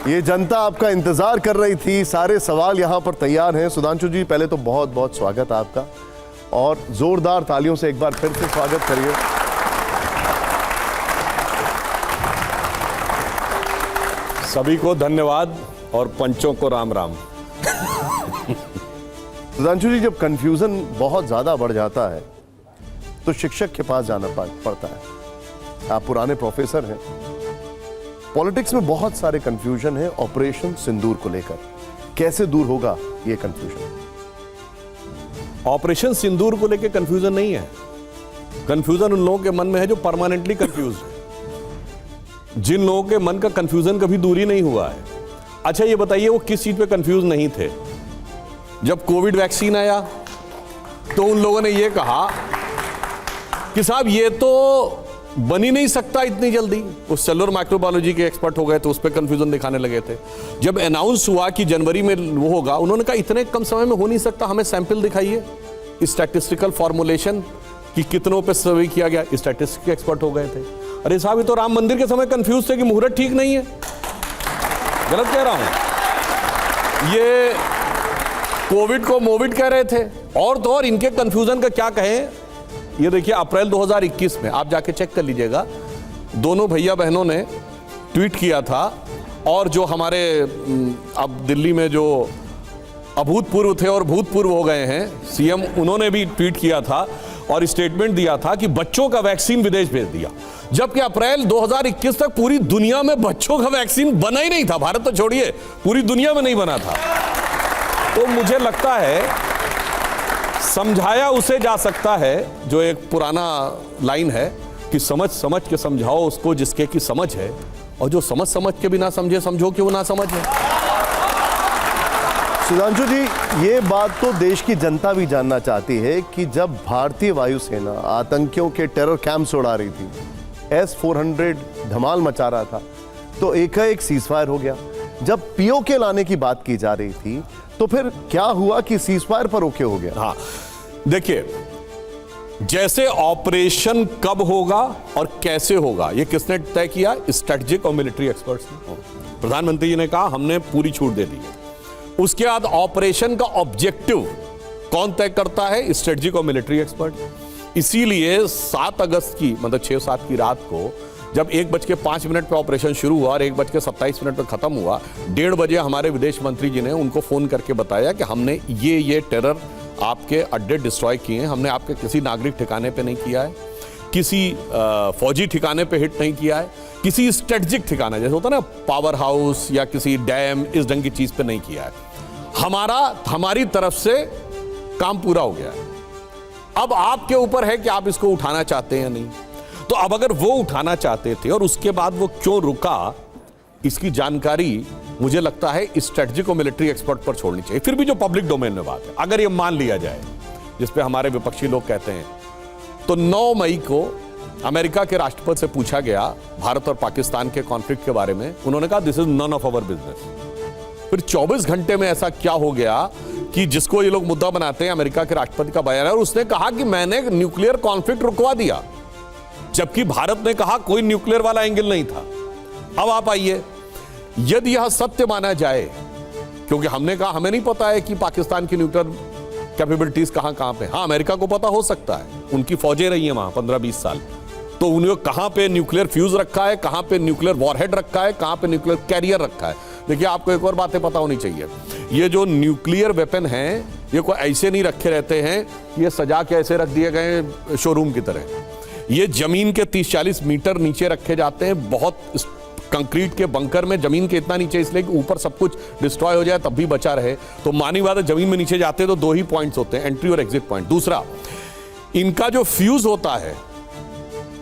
ये जनता आपका इंतजार कर रही थी, सारे सवाल यहां पर तैयार हैं। सुधांशु जी, पहले तो बहुत बहुत स्वागत है आपका, और जोरदार तालियों से एक बार फिर से स्वागत करिए। सभी को धन्यवाद और पंचों को राम राम। सुधांशु जी, जब कंफ्यूजन बहुत ज्यादा बढ़ जाता है तो शिक्षक के पास जाना पड़ता है। आप पुराने प्रोफेसर हैं, पॉलिटिक्स में बहुत सारे कंफ्यूजन है ऑपरेशन सिंदूर को लेकर, कैसे दूर होगा ये कंफ्यूजन? ऑपरेशन सिंदूर को लेकर कंफ्यूजन नहीं है। कंफ्यूजन उन लोगों के मन में है जो परमानेंटली कंफ्यूज है। जिन लोगों के मन का कंफ्यूजन कभी दूर ही नहीं हुआ है। अच्छा ये बताइए, वो किस चीज पे कंफ्यूज नहीं थे? जब कोविड वैक्सीन आया तो उन लोगों ने ये कहा कि साहब ये तो बन ही नहीं सकता इतनी जल्दी। वो सेलुलर माइक्रोबायोलॉजी के एक्सपर्ट हो गए तो उस पर कंफ्यूजन दिखाने लगे थे। जब अनाउंस हुआ कि जनवरी में वो होगा, उन्होंने कहा इतने कम समय में हो नहीं सकता, हमें सैंपल दिखाइए, स्टैटिस्टिकल फॉर्मुलेशन कि कितनों पे सर्वे किया गया। स्टैटिस्टिक्स के एक्सपर्ट हो गए थे। अरे साहब, ये तो राम मंदिर के समय कंफ्यूज थे कि मुहूर्त ठीक नहीं है। गलत कह रहा हूं? ये कोविड को मोविड कह रहे थे। और तो और इनके कंफ्यूजन का क्या कहें, ये देखिए अप्रैल 2021 में आप जाके चेक कर लीजिएगा, दोनों भैया बहनों ने ट्वीट किया था। और जो हमारे अब दिल्ली में जो अभूतपूर्व थे और भूतपूर्व हो गए हैं सीएम, उन्होंने भी ट्वीट किया था और स्टेटमेंट दिया था कि बच्चों का वैक्सीन विदेश भेज दिया। जबकि अप्रैल 2021 तक पूरी दुनिया में बच्चों का वैक्सीन बना ही नहीं था। भारत तो छोड़िए, पूरी दुनिया में नहीं बना था। तो मुझे लगता है समझाया उसे जा सकता है, जो एक पुराना लाइन है कि समझ समझ के समझाओ उसको जिसके की समझ है, और जो समझ समझ के भी ना समझे समझो कि वो ना समझ है। सुधांशु जी, ये बात तो देश की जनता भी जानना चाहती है कि जब भारतीय वायुसेना आतंकियों के टेरर कैंप्स उड़ा रही थी, S-400 धमाल मचा रहा था, तो एकाएक सीजफायर हो गया। जब पीओके लाने की बात की जा रही थी तो फिर क्या हुआ कि सीजफायर पर ओके हो गया? हाँ, देखिए, जैसे ऑपरेशन कब होगा और कैसे होगा ये किसने तय किया? स्ट्रेटेजिक और मिलिट्री एक्सपर्ट्स ने। प्रधानमंत्री जी ने कहा हमने पूरी छूट दे दी है। उसके बाद ऑपरेशन का ऑब्जेक्टिव कौन तय करता है? स्ट्रेटेजिक और मिलिट्री एक्सपर्ट। इसीलिए 7 अगस्त की, मतलब 6-7 की रात को, जब 1:05 पे ऑपरेशन शुरू हुआ और 1:27 पे खत्म हुआ, 1:30 बजे हमारे विदेश मंत्री जी ने उनको फोन करके बताया कि हमने ये टेरर आपके अड्डे डिस्ट्रॉय किए हैं। हमने आपके किसी नागरिक ठिकाने पे नहीं किया है, किसी फौजी ठिकाने पे हिट नहीं किया है, किसी स्ट्रेटेजिक ठिकाना जैसे होता है ना पावर हाउस या किसी डैम, इस ढंग की चीज पे नहीं किया है। हमारी तरफ से काम पूरा हो गया है। अब आपके ऊपर है कि आप इसको उठाना चाहते हैं या नहीं। तो अब अगर वो उठाना चाहते थे और उसके बाद वो क्यों रुका, इसकी जानकारी मुझे लगता है स्ट्रेटेजिक और मिलिट्री एक्सपर्ट पर छोड़नी चाहिए। फिर भी जो पब्लिक डोमेन में बात है, अगर ये मान लिया जाए, जिस पे हमारे विपक्षी लोग कहते हैं, तो 9 मई को अमेरिका के राष्ट्रपति से पूछा गया भारत और पाकिस्तान के कॉन्फ्लिक्ट के बारे में। उन्होंने कहा this is none of our business. फिर 24 घंटे में ऐसा क्या हो गया कि जिसको ये लोग मुद्दा बनाते हैं, अमेरिका के राष्ट्रपति का बयान है और उसने कहा कि मैंने न्यूक्लियर कॉन्फ्लिक्ट रुकवा दिया, जबकि भारत ने कहा कोई न्यूक्लियर वाला एंगल नहीं था। अब आप आइए, यदि यह सत्य माना जाए, क्योंकि हमने कहा हमें नहीं पता है कि पाकिस्तान की न्यूक्लियर कैपेबिलिटीज कहां पे। हाँ, अमेरिका को पता हो सकता है, उनकी फौजें रही हैं वहां 15-20 साल, तो उन्हें कहां पे न्यूक्लियर फ्यूज रखा है, कहां पे न्यूक्लियर वॉरहेड रखा है, कहां पे न्यूक्लियर कैरियर रखा है। देखिए, आपको एक और बातें पता होनी चाहिए, ये जो न्यूक्लियर वेपन हैं ये कोई ऐसे नहीं रखे रहते हैं, ये सजा के ऐसे रख दिए गए शोरूम की तरह। ये जमीन के 30-40 मीटर नीचे रखे जाते हैं, बहुत कंक्रीट के बंकर में, जमीन के इतना नीचे इसलिए कि ऊपर सब कुछ डिस्ट्रॉय हो जाए तब भी बचा रहे। तो मानी बात है, जमीन में नीचे जाते हैं तो 2 ही पॉइंट्स होते हैं, एंट्री और एग्जिट पॉइंट। दूसरा, इनका जो फ्यूज होता है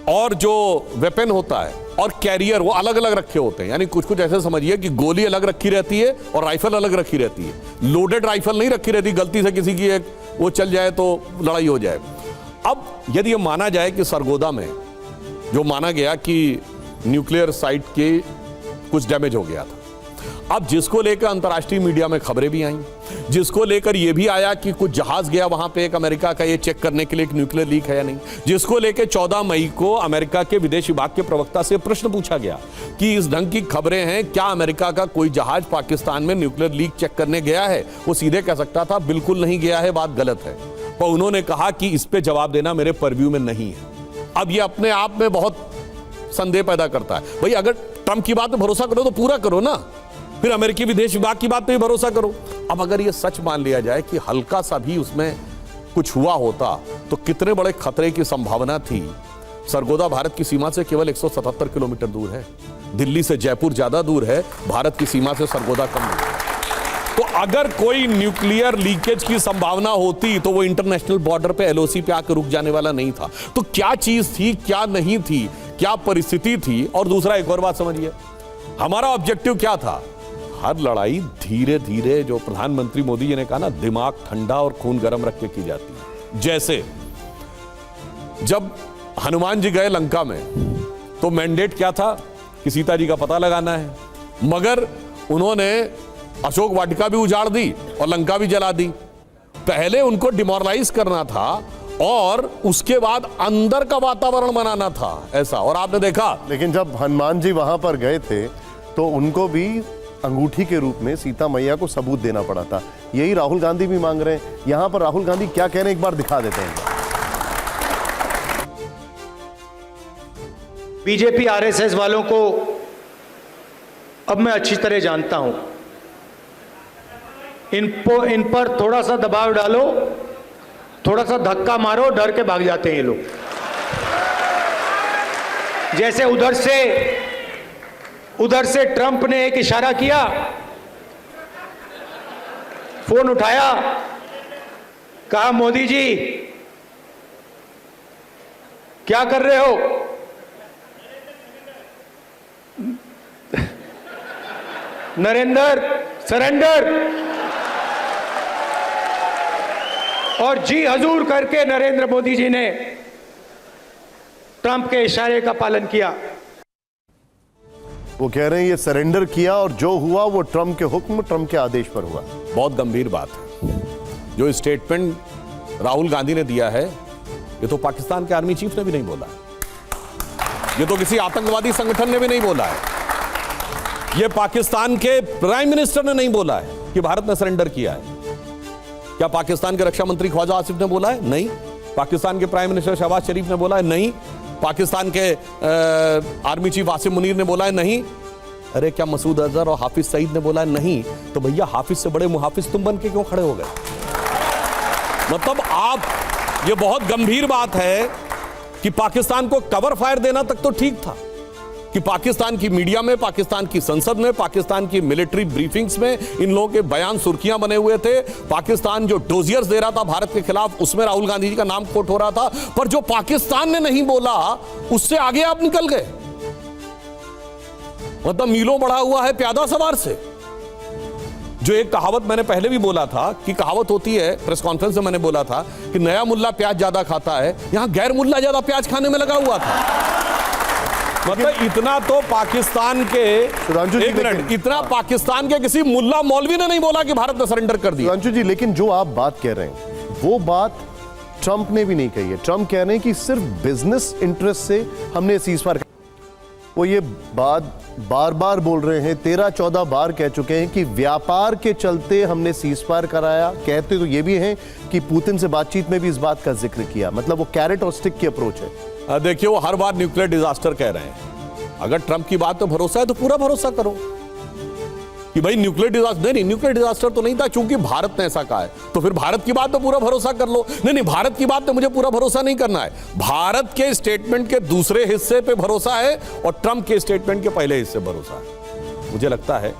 और जो वेपन होता है और कैरियर, वो अलग अलग रखे होते हैं। यानी कुछ कुछ ऐसे समझिए कि गोली अलग रखी रहती है और राइफल अलग रखी रहती है। लोडेड राइफल नहीं रखी रहती, गलती से किसी की एक वो चल जाए तो लड़ाई हो जाए। अब यदि ये माना जाए कि सरगोदा में जो माना गया कि न्यूक्लियर साइट के कुछ डैमेज हो गया था, अब जिसको लेकर अंतर्राष्ट्रीय मीडिया में खबरें भी आई, जिसको लेकर यह भी आया कि कुछ जहाज गया वहां पे एक अमेरिका का, ये चेक करने के लिए कि न्यूक्लियर लीक है या नहीं, जिसको लेकर 14 मई को अमेरिका के विदेश विभाग के प्रवक्ता से प्रश्न पूछा गया कि इस ढंग की खबरें हैं, क्या अमेरिका का कोई जहाज पाकिस्तान में न्यूक्लियर लीक चेक करने गया है? वो सीधे कह सकता था बिल्कुल नहीं गया है, बात गलत है, पर उन्होंने कहा कि इस पे जवाब देना मेरे परव्यू में नहीं है। अब ये अपने आप में बहुत संदेह पैदा करता है। भाई अगर ट्रंप की बात पे भरोसा करो तो पूरा करो ना, फिर अमेरिकी विदेश विभाग की बात पे भी भरोसा करो। अब अगर ये सच मान लिया जाए कि हल्का सा भी उसमें कुछ हुआ होता तो कितने बड़े खतरे की संभावना थी। सरगोदा भारत की सीमा से केवल 177 किलोमीटर दूर है, दिल्ली से जयपुर ज्यादा दूर है, भारत की सीमा से सरगोदा कम दूर है। तो अगर कोई न्यूक्लियर लीकेज की संभावना होती तो वो इंटरनेशनल बॉर्डर पे एलओसी पे आकर रुक जाने वाला नहीं था। तो क्या चीज थी, क्या नहीं थी, क्या परिस्थिति थी? और दूसरा एक और बात समझिए, हमारा ऑब्जेक्टिव क्या था? हर लड़ाई धीरे धीरे, जो प्रधानमंत्री मोदी जी ने कहा ना, दिमाग ठंडा और खून गर्म रख के की जाती है। जैसे जब हनुमान जी गए लंका में तो मैंडेट क्या था कि सीता जी का पता लगाना है, मगर उन्होंने अशोक वाटिका भी उजाड़ दी और लंका भी जला दी। पहले उनको डिमोरलाइज करना था और उसके बाद अंदर का वातावरण बनाना था, ऐसा। और आपने देखा, लेकिन जब हनुमान जी वहां पर गए थे तो उनको भी अंगूठी के रूप में सीता मैया को सबूत देना पड़ा था। यही राहुल गांधी भी मांग रहे हैं। यहां पर राहुल गांधी क्या कह रहे हैं, एक बार दिखा देते हैं। बीजेपी आरएसएस वालों को अब मैं अच्छी तरह जानता हूं। इन पर थोड़ा सा दबाव डालो, थोड़ा सा धक्का मारो, डर के भाग जाते हैं ये लोग। जैसे उधर से ट्रंप ने एक इशारा किया, फोन उठाया, कहा मोदी जी क्या कर रहे हो? नरेंद्र सरेंडर, और जी हजूर करके नरेंद्र मोदी जी ने ट्रंप के इशारे का पालन किया। वो कह रहे हैं ये सरेंडर किया और जो हुआ वो ट्रंप के हुक्म, ट्रंप के आदेश पर हुआ। बहुत गंभीर बात है जो स्टेटमेंट राहुल गांधी ने दिया है। ये तो पाकिस्तान के आर्मी चीफ ने भी नहीं बोला है, ये तो किसी आतंकवादी संगठन ने भी नहीं बोला है, ये पाकिस्तान के प्राइम मिनिस्टर ने नहीं बोला है कि भारत ने सरेंडर किया है। क्या पाकिस्तान के रक्षा मंत्री ख्वाजा आसिफ ने बोला है? नहीं। पाकिस्तान के प्राइम मिनिस्टर शहबाज शरीफ ने बोला है? नहीं। पाकिस्तान के आर्मी चीफ आसिम मुनीर ने बोला है? नहीं। अरे क्या मसूद अजहर और हाफिज सईद ने बोला है? नहीं। तो भैया हाफिज से बड़े मुहाफिज तुम बन के क्यों खड़े हो गए? मतलब आप, ये बहुत गंभीर बात है कि पाकिस्तान को कवर फायर देना तक तो ठीक था कि पाकिस्तान की मीडिया में, पाकिस्तान की संसद में, पाकिस्तान की मिलिट्री ब्रीफिंग्स में इन लोगों के बयान सुर्खियां बने हुए थे। पाकिस्तान जो डोजियर्स दे रहा था भारत के खिलाफ, उसमें राहुल गांधी जी का नाम कोट हो रहा था। पर जो पाकिस्तान ने नहीं बोला उससे आगे आप निकल गए। मतलब मीलों बढ़ा हुआ है प्यादा सवार से। जो एक कहावत मैंने पहले भी बोला था कि कहावत होती है, प्रेस कॉन्फ्रेंस में मैंने बोला था कि नया मुल्ला प्याज ज्यादा खाता है, यहां गैर मुल्ला ज्यादा प्याज खाने में लगा हुआ था। मतलब इतना तो पाकिस्तान के, एक मिनट, इतना पाकिस्तान के किसी मुल्ला मौलवी ने नहीं बोला कि भारत ने सरेंडर कर दिया। सुधांशु जी, लेकिन जो आप बात कह रहे हैं वो बात ट्रंप ने भी नहीं कही है। ट्रंप कह रहे हैं कि सिर्फ बिजनेस इंटरेस्ट से हमने सीजफायर, वो ये बात बार बार बोल रहे हैं, 13-14 बार कह चुके हैं कि व्यापार के चलते हमने सीजफायर कराया। कहते तो ये भी हैं कि पुतिन से बातचीत में भी इस बात का जिक्र किया। मतलब वो कैरेट और स्टिक की अप्रोच है। देखिए, वो हर बार न्यूक्लियर डिजास्टर कह रहे हैं। अगर ट्रंप की बात पे भरोसा है तो पूरा भरोसा करो कि भाई न्यूक्लियर डिजास्टर, नहीं न्यूक्लियर डिजास्टर तो नहीं था क्योंकि भारत ने ऐसा कहा है, तो फिर भारत की बात पे पूरा भरोसा कर लो। नहीं, भारत की बात पे मुझे पूरा भरोसा नहीं करना है। भारत के स्टेटमेंट के दूसरे हिस्से पे भरोसा है और ट्रंप के स्टेटमेंट के पहले हिस्से भरोसा है। मुझे लगता है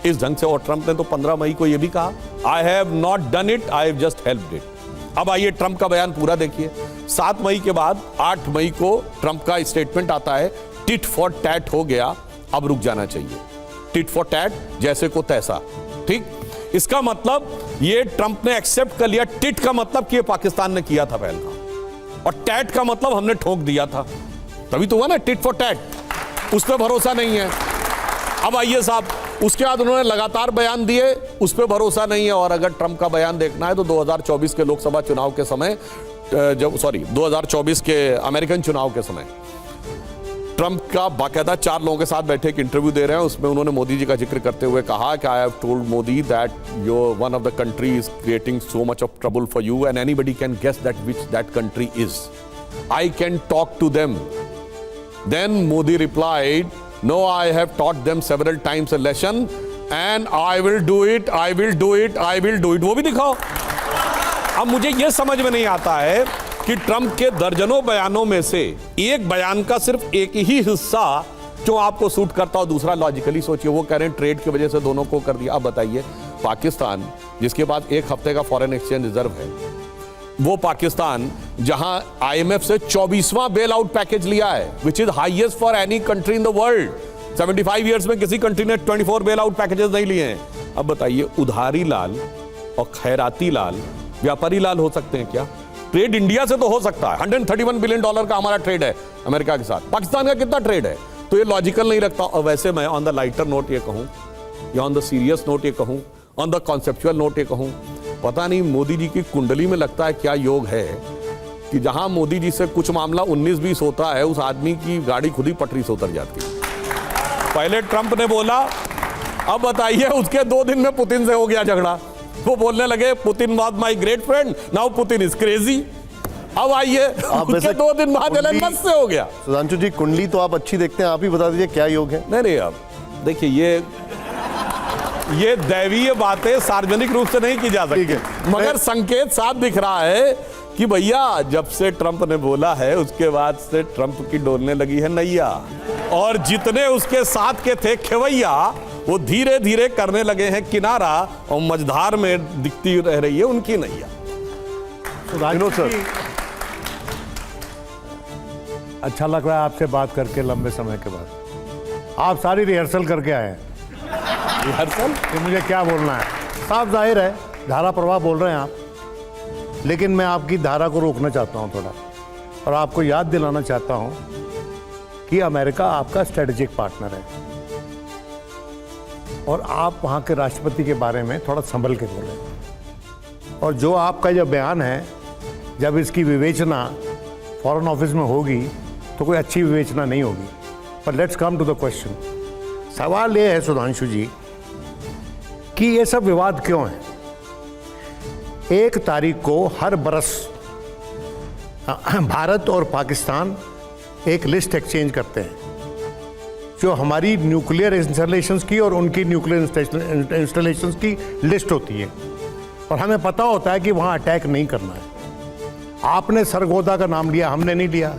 इस ढंग से, और ट्रंप ने तो 15 मई को यह भी कहा, I have not done it, I have just helped it. अब आइए ट्रंप का बयान पूरा देखिए। 7 मई के बाद 8 मई को ट्रंप का स्टेटमेंट आता है, टिट फॉर टैट हो गया, अब रुक जाना चाहिए। टिट फॉर टैट, जैसे को तैसा, ठीक। इसका मतलब ये ट्रंप ने एक्सेप्ट कर लिया। टिट का मतलब कि ये पाकिस्तान ने किया था पहलगाम, और टैट का मतलब हमने ठोक दिया था, तभी तो हुआ ना टिट फॉर टैट। उस पर भरोसा नहीं है। अब आइए साहब, उसके बाद उन्होंने लगातार बयान दिए, उस पर भरोसा नहीं है। और अगर ट्रंप का बयान देखना है तो 2024 के लोकसभा चुनाव के समय, 2024 के अमेरिकन चुनाव के समय ट्रंप का बाकायदा 4 लोगों के साथ बैठे एक इंटरव्यू दे रहे हैं। उसमें उन्होंने मोदी जी का जिक्र करते हुए कहा कि I have told Modi that your one of the country is creating so much of trouble for you and anybody can guess that which that country is. I can talk to them. Then Modi replied, no I have taught them several times a lesson and I will do it, I will do it, I will do it. वो भी दिखाओ। अब मुझे यह समझ में नहीं आता है कि ट्रंप के दर्जनों बयानों में से एक बयान का सिर्फ एक ही हिस्सा जो आपको सूट करता हो, दूसरा लॉजिकली सोचिए। वो कह रहे हैं ट्रेड की वजह से दोनों को कर दिया। अब बताइए, पाकिस्तान जिसके पास 1 हफ्ते का फॉरेन एक्सचेंज रिजर्व है, वो पाकिस्तान जहां आईएमएफ से 24वां बेल आउट पैकेज लिया है, which is highest for any country in the world. 75 years में किसी कंट्री ने 24 बेल आउट पैकेजेस नहीं लिए हैं। अब बताइए, उधारी लाल और खैराती लाल व्यापारी लाल हो सकते हैं क्या? ट्रेड इंडिया से तो हो सकता है, $131 बिलियन का हमारा ट्रेड है अमेरिका के साथ। पाकिस्तान का कितना ट्रेड है? तो ये लॉजिकल नहीं लगता। और वैसे मैं ऑन द लाइटर नोट ये कहूं, या ऑन द सीरियस नोट ये कहूं, ऑन द कॉन्सेप्चुअल नोट ये कहूं, पता नहीं मोदी जी की कुंडली में लगता है क्या योग है कि जहां मोदी जी से कुछ मामला 19-20 होता है, उस आदमी की गाड़ी खुद ही पटरी से उतर जाती है। पहले ट्रंप ने बोला, अब बताइए उसके 2 दिन में पुतिन से हो गया झगड़ा। वो बोलने लगे Putin was my great friend, now Putin is crazy. अब आइए, उसके 2 दिन बाद एलन मस्क से हो गया। सुधांशु जी, कुंडली तो आप अच्छी देखते हैं, आप ही बता दीजिए क्या योग है। नहीं, अब देखिए, ये दैवीय बातें सार्वजनिक रूप से नहीं की जा सकती, मगर संकेत साफ दिख रहा है कि भैया जब से ट्रंप ने बोला है उसके बाद से ट्रंप की डोलने लगी है नैया, और जितने उसके साथ के थे खेवैया वो धीरे धीरे करने लगे हैं किनारा, और मझधार में दिखती रह रही है उनकी नैया। सर, अच्छा लग रहा है आपसे बात करके लंबे समय के बाद। आप सारी रिहर्सल करके आए हैं। रिहर्सल? कि मुझे क्या बोलना है। साफ जाहिर है धारा प्रवाह बोल रहे हैं आप, लेकिन मैं आपकी धारा को रोकना चाहता हूं थोड़ा, और आपको याद दिलाना चाहता हूं कि अमेरिका आपका स्ट्रेटेजिक पार्टनर है, और आप वहाँ के राष्ट्रपति के बारे में थोड़ा संभल के बोलें। और जो आपका जो बयान है, जब इसकी विवेचना फॉरेन ऑफिस में होगी तो कोई अच्छी विवेचना नहीं होगी। पर let's come to the question. सवाल ये है सुधांशु जी कि ये सब विवाद क्यों है? 1 तारीख को हर बरस भारत और पाकिस्तान एक लिस्ट एक्सचेंज करते हैं, जो हमारी न्यूक्लियर इंस्टॉलेशंस की और उनकी न्यूक्लियर इंस्टॉलेशंस की लिस्ट होती है, और हमें पता होता है कि वहाँ अटैक नहीं करना है। आपने सरगोदा का नाम लिया, हमने नहीं लिया।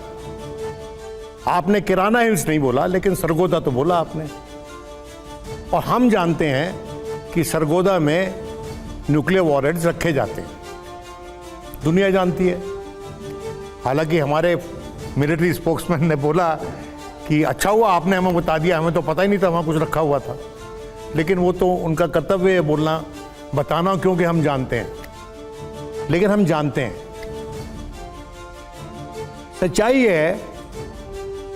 आपने किराना हिल्स नहीं बोला, लेकिन सरगोदा तो बोला आपने। और हम जानते हैं कि सरगोदा में न्यूक्लियर वॉरहेड्स रखे जाते हैं, दुनिया जानती है। हालांकि हमारे मिलिट्री स्पोक्समैन ने बोला कि अच्छा हुआ आपने हमें बता दिया, हमें तो पता ही नहीं था वहाँ कुछ रखा हुआ था। लेकिन वो तो उनका कर्तव्य है बोलना, बताना, क्योंकि हम जानते हैं। लेकिन हम जानते हैं, सच्चाई ये है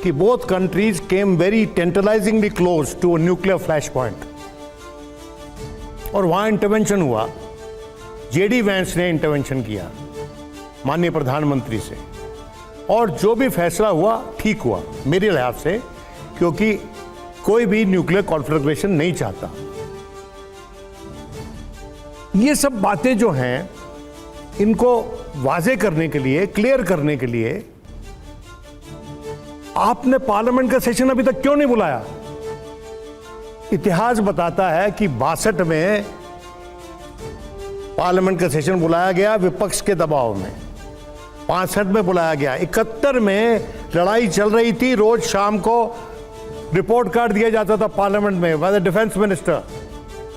कि both countries came very tantalisingly close to a nuclear flash point, और वहाँ इंटरवेंशन हुआ। जेडी वैंस ने इंटरवेंशन किया माननीय प्रधानमंत्री से, और जो भी फैसला हुआ ठीक हुआ मेरे लिहाज से, क्योंकि कोई भी न्यूक्लियर कॉन्फ्लिग्रेशन नहीं चाहता। ये सब बातें जो हैं, इनको वाजे करने के लिए, क्लियर करने के लिए आपने पार्लियामेंट का सेशन अभी तक क्यों नहीं बुलाया? इतिहास बताता है कि 62 में पार्लियामेंट का सेशन बुलाया गया विपक्ष के दबाव में, 65 में बुलाया गया, 71 में लड़ाई चल रही थी, रोज शाम को रिपोर्ट कार्ड दिया जाता था पार्लियामेंट में बाय द डिफेंस मिनिस्टर।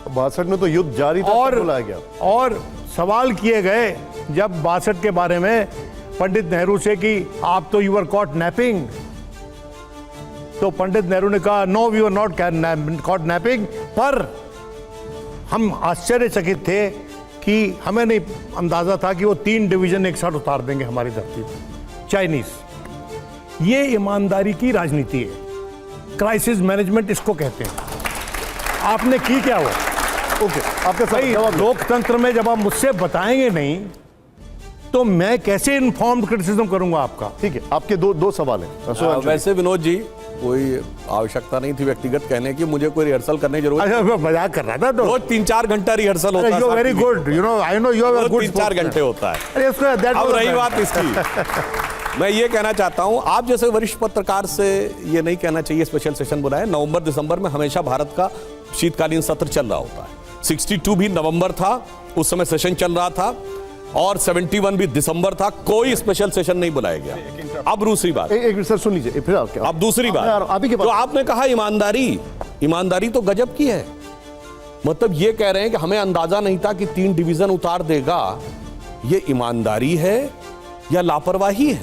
62 में तो युद्ध जारी था, और बुलाया गया। और सवाल किए गए जब 62 के बारे में पंडित नेहरू से कि आप तो यू आर कॉट नैपिंग, तो पंडित नेहरू ने कहा no we are not caught napping. पर हम आश्चर्यचकित थे कि हमें नहीं अंदाजा था कि वो 3 डिवीजन एक साथ उतार देंगे हमारी धरती पर, चाइनीज। ये ईमानदारी की राजनीति है, क्राइसिस मैनेजमेंट इसको कहते हैं। आपने की क्या वो? ओके, आपका भाई जवाब लो। लोकतंत्र में जब आप मुझसे बताएंगे नहीं तो मैं कैसे इन्फॉर्म्ड क्रिटिसिज्म करूंगा आपका? ठीक है, आपके दो सवाल हैं। वैसे विनोद जी कोई आवश्यकता नहीं थी व्यक्तिगत कहने की, मुझे कोई रिहर्सल करने की जरूरत अच्छा, मैं मजाक कर रहा था तो। रोज 3-4 घंटा रिहर्सल होता है। You very good, you know, I know you are good. 3-4 घंटे होता है। अरे उसको अब रही बात इसकी, मैं ये कहना चाहता हूं, आप जैसे वरिष्ठ पत्रकार से ये नहीं कहना चाहिए स्पेशल सेशन बुलाए। नवंबर दिसंबर में हमेशा भारत का शीतकालीन सत्र चल रहा होता है। 62 भी नवंबर था, उस समय सेशन चल रहा था, और 71 भी दिसंबर था, कोई स्पेशल सेशन नहीं बुलाया गया। अब दूसरी बात, एक मिनट सर सुन लीजिए, फिर आप क्या? अब दूसरी बात, अभी के जो आपने कहा ईमानदारी तो गजब की है। मतलब ये कह रहे हैं कि हमें अंदाजा नहीं था कि 3 डिवीजन उतार देगा। ये ईमानदारी है या लापरवाही है?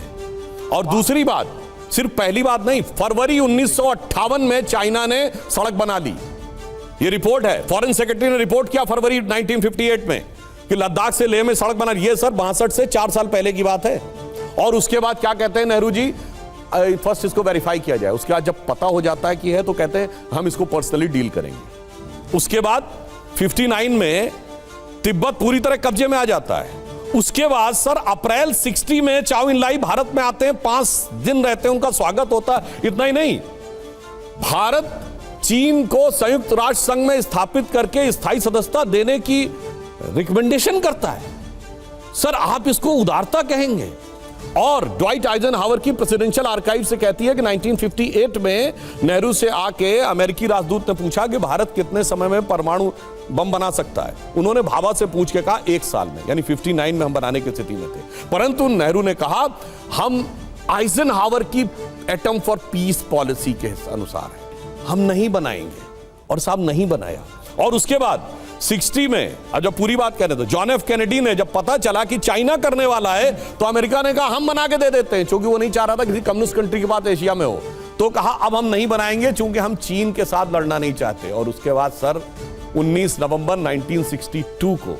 और दूसरी बात, सिर्फ पहली बात नहीं, फरवरी 1958 में चाइना ने सड़क बना ली। ये रिपोर्ट है, फॉरेन सेक्रेटरी ने रिपोर्ट किया फरवरी 1958 में कि लद्दाख से लेह में सड़क बना। ये सर 62 से 4 साल पहले की बात है। और उसके बाद क्या कहते हैं नेहरू जी, फर्स्ट इसको वेरीफाई किया जाए, उसके बाद जब पता हो जाता है कि है तो कहते हैं हम इसको पर्सनली डील करेंगे। उसके बाद 59 में तिब्बत पूरी तरह कब्जे में आ जाता है। उसके बाद सर अप्रैल 60 में चाओ इनलाई भारत में आते हैं, 5 दिन रहते हैं, उनका स्वागत होता है। इतना ही नहीं, भारत चीन को संयुक्त राष्ट्र संघ में स्थापित करके स्थायी सदस्यता देने की रिकमेंडेशन करता है। सर आप इसको उदारता कहेंगे? और ड्वाइट आइजनहावर की प्रेसिडेंशियल आर्काइव से कहती है कि 1958 में नेहरू से आके अमेरिकी राजदूत ने पूछा कि भारत कितने समय में परमाणु बम बना सकता है। उन्होंने भाभा से पूछ के कहा 1 साल में, यानी 59 में हम बनाने की स्थिति में थे। परंतु नेहरू ने कहा हम आइजनहावर की एटम फॉर पीस पॉलिसी के अनुसार है, हम नहीं बनाएंगे। और साहब नहीं बनाया। और उसके बाद 60 में, अब जब पूरी बात कह रहे थे, जॉन एफ कैनेडी ने जब पता चला कि चाइना करने वाला है तो अमेरिका ने कहा हम बना के दे देते हैं, क्योंकि वो नहीं चाह रहा था किसी कम्युनिस्ट कंट्री की बात एशिया में हो। तो कहा अब हम नहीं बनाएंगे क्योंकि हम चीन के साथ लड़ना नहीं चाहते। और उसके बाद सर 19 नवंबर 1962 को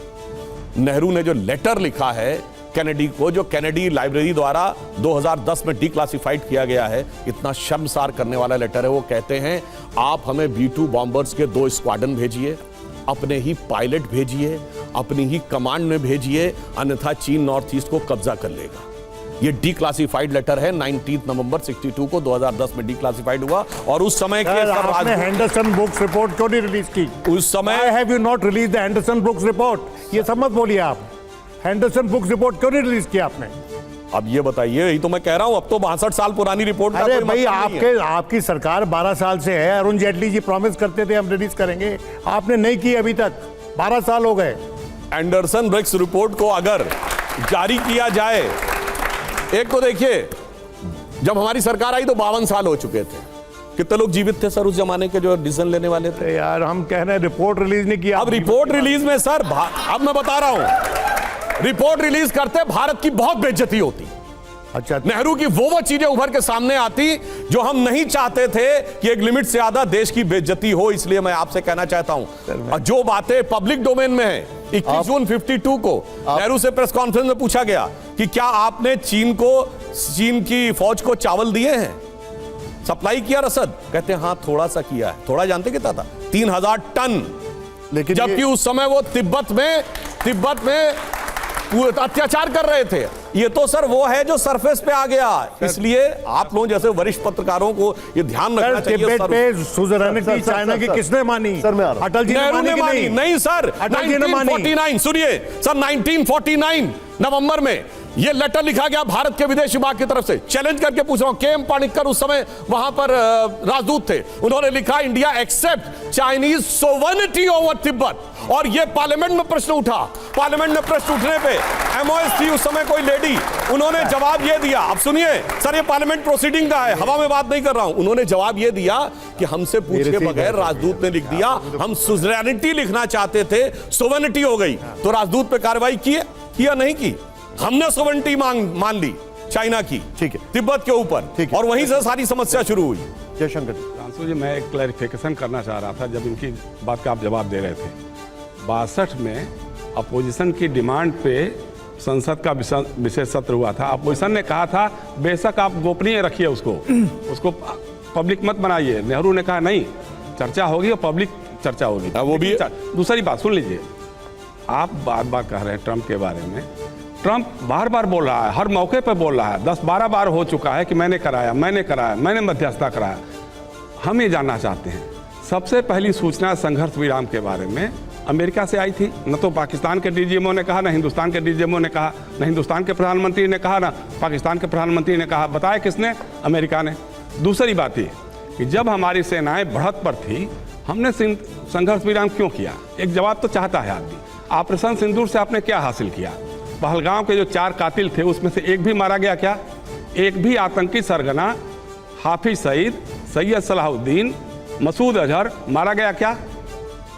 नेहरू ने जो लेटर लिखा है कैनेडी को, जो कैनेडी लाइब्रेरी द्वारा 2010 में डिक्लासिफाइड किया गया है, इतना शर्मसार करने वाला लेटर है। वो कहते हैं आप हमें B-2 बॉम्बर्स के 2 स्क्वाड्रन भेजिए, अपने ही पायलट भेजिए, अपनी ही कमांड में भेजिए, अन्यथा चीन नॉर्थ ईस्ट को कब्जा कर लेगा। ये डिक्लासिफाइड लेटर है, 19 नवंबर 62 को 2010 में डिक्लासिफाइड हुआ। और उस समय के आपने हेंडरसन बुक्स रिपोर्ट क्यों नहीं रिलीज की? उस समय have you not release the Henderson books report? ये सब मत बोलिए आप। हेंडरसन बुक्स रिपोर्ट क्यों नहीं रिलीज किया आपने? अब ये बताइए, यही तो मैं कह रहा हूं, अब तो 62 साल पुरानी रिपोर्ट। अरे भाई आपकी सरकार 12 साल से है। अरुण जेटली जी प्रॉमिस करते थे हम रिलीज करेंगे, आपने नहीं की अभी तक, 12 साल हो गए। एंडरसन ब्रिक्स रिपोर्ट को अगर जारी किया जाए, एक तो देखिए जब हमारी सरकार आई तो 52 साल हो चुके थे। कितने लोग जीवित थे सर उस जमाने के जो डिसीजन लेने वाले थे? यार हम कह रहे हैं रिपोर्ट रिलीज नहीं किया। अब रिपोर्ट रिलीज में सर, अब मैं बता रहा हूं, रिपोर्ट रिलीज करते भारत की बहुत बेइज्जती होती। अच्छा, नेहरू की वो चीजें उभर के सामने आती जो हम नहीं चाहते थे कि एक लिमिट से ज्यादा देश की बेइज्जती हो। इसलिए मैं आपसे कहना चाहता हूं, जो बातें पब्लिक डोमेन में है, 21 जून 52 को नेहरू से प्रेस कॉन्फ्रेंस में पूछा गया कि क्या आपने चीन की फौज को चावल दिए हैं, सप्लाई किया रसद? कहते हैं हाँ थोड़ा सा किया है। थोड़ा जानते कितना था? 3000 टन। लेकिन जबकि उस समय वो तिब्बत में अत्याचार कर रहे थे। ये तो सर वो है जो सरफेस पे आ गया। इसलिए आप लोग जैसे वरिष्ठ पत्रकारों को ये ध्यान रखना चाहिए। तिब्बत पे सुज़रेनिटी चाइना की किसने मानी? सर मैं आ रहा हूं। अटल जी ने मानी? नहीं सर, अटल जी ने मानी। 1949 सुनिए सर, 1949 नवंबर में ये लेटर लिखा गया भारत के विदेश विभाग की तरफ से। चैलेंज करके पूछ रहा हूं, के एम पाणिक्कर उस समय वहां पर राजदूत थे। उन्होंने लिखा India accept Chinese sovereignty over Tibet. और ये पार्लियामेंट में प्रश्न उठा। पार्लियामेंट में प्रश्न उठने पे एमओएस थी उस समय कोई लेडी, उन्होंने जवाब ये दिया। अब सुनिए सर, ये पार्लियामेंट प्रोसीडिंग का है, हवा में बात नहीं कर रहा हूं। उन्होंने जवाब ये दिया कि हमसे पूछे बगैर राजदूत ने लिख दिया, हम सुज़रेनिटी लिखना चाहते थे, सोवर्निटी हो गई। तो राजदूत पे कार्रवाई की या नहीं की? हमने सोवर्निटी मान ली चाइना की, ठीक है, तिब्बत के ऊपर, और वहीं से सारी समस्या शुरू हुई। जयशंकर जी। रांसू जी, मैं एक क्लैरिफिकेशन करना चाह रहा था। जब इनकी बात का आप जवाब दे रहे थे, 62 में अपोजिशन की डिमांड पे संसद का विशेष सत्र हुआ था। अपोजिशन ने कहा था बेशक आप गोपनीय रखिए उसको पब्लिक मत बनाइए। नेहरू ने कहा नहीं, चर्चा होगी और पब्लिक चर्चा होगी। हाँ, वो भी है। दूसरी बात सुन लीजिए, आप बार बार कह रहे हैं ट्रंप के बारे में, ट्रंप बार बार बोल रहा है, हर मौके पर बोल रहा है, 10-12 बार हो चुका है कि मैंने कराया, मैंने मध्यस्थता कराया। हम ये जानना चाहते हैं, सबसे पहली सूचना संघर्ष विराम के बारे में अमेरिका से आई थी। न तो पाकिस्तान के डीजीएमओ ने कहा, न हिंदुस्तान के डीजीएमओ ने कहा, न हिंदुस्तान के प्रधानमंत्री ने कहा, न पाकिस्तान के प्रधानमंत्री ने कहा। बताया किसने? अमेरिका ने। दूसरी बात ये कि जब हमारी सेनाएं बढ़त पर थी, हमने संघर्ष विराम क्यों किया? एक जवाब तो चाहता है आदमी। ऑपरेशन सिंदूर से आपने क्या हासिल किया? पहलगाम के जो 4 कातिल थे उसमें से एक भी मारा गया क्या? एक भी आतंकी सरगना हाफिज सईद, सैयद सलाहुद्दीन, मसूद अजहर मारा गया क्या?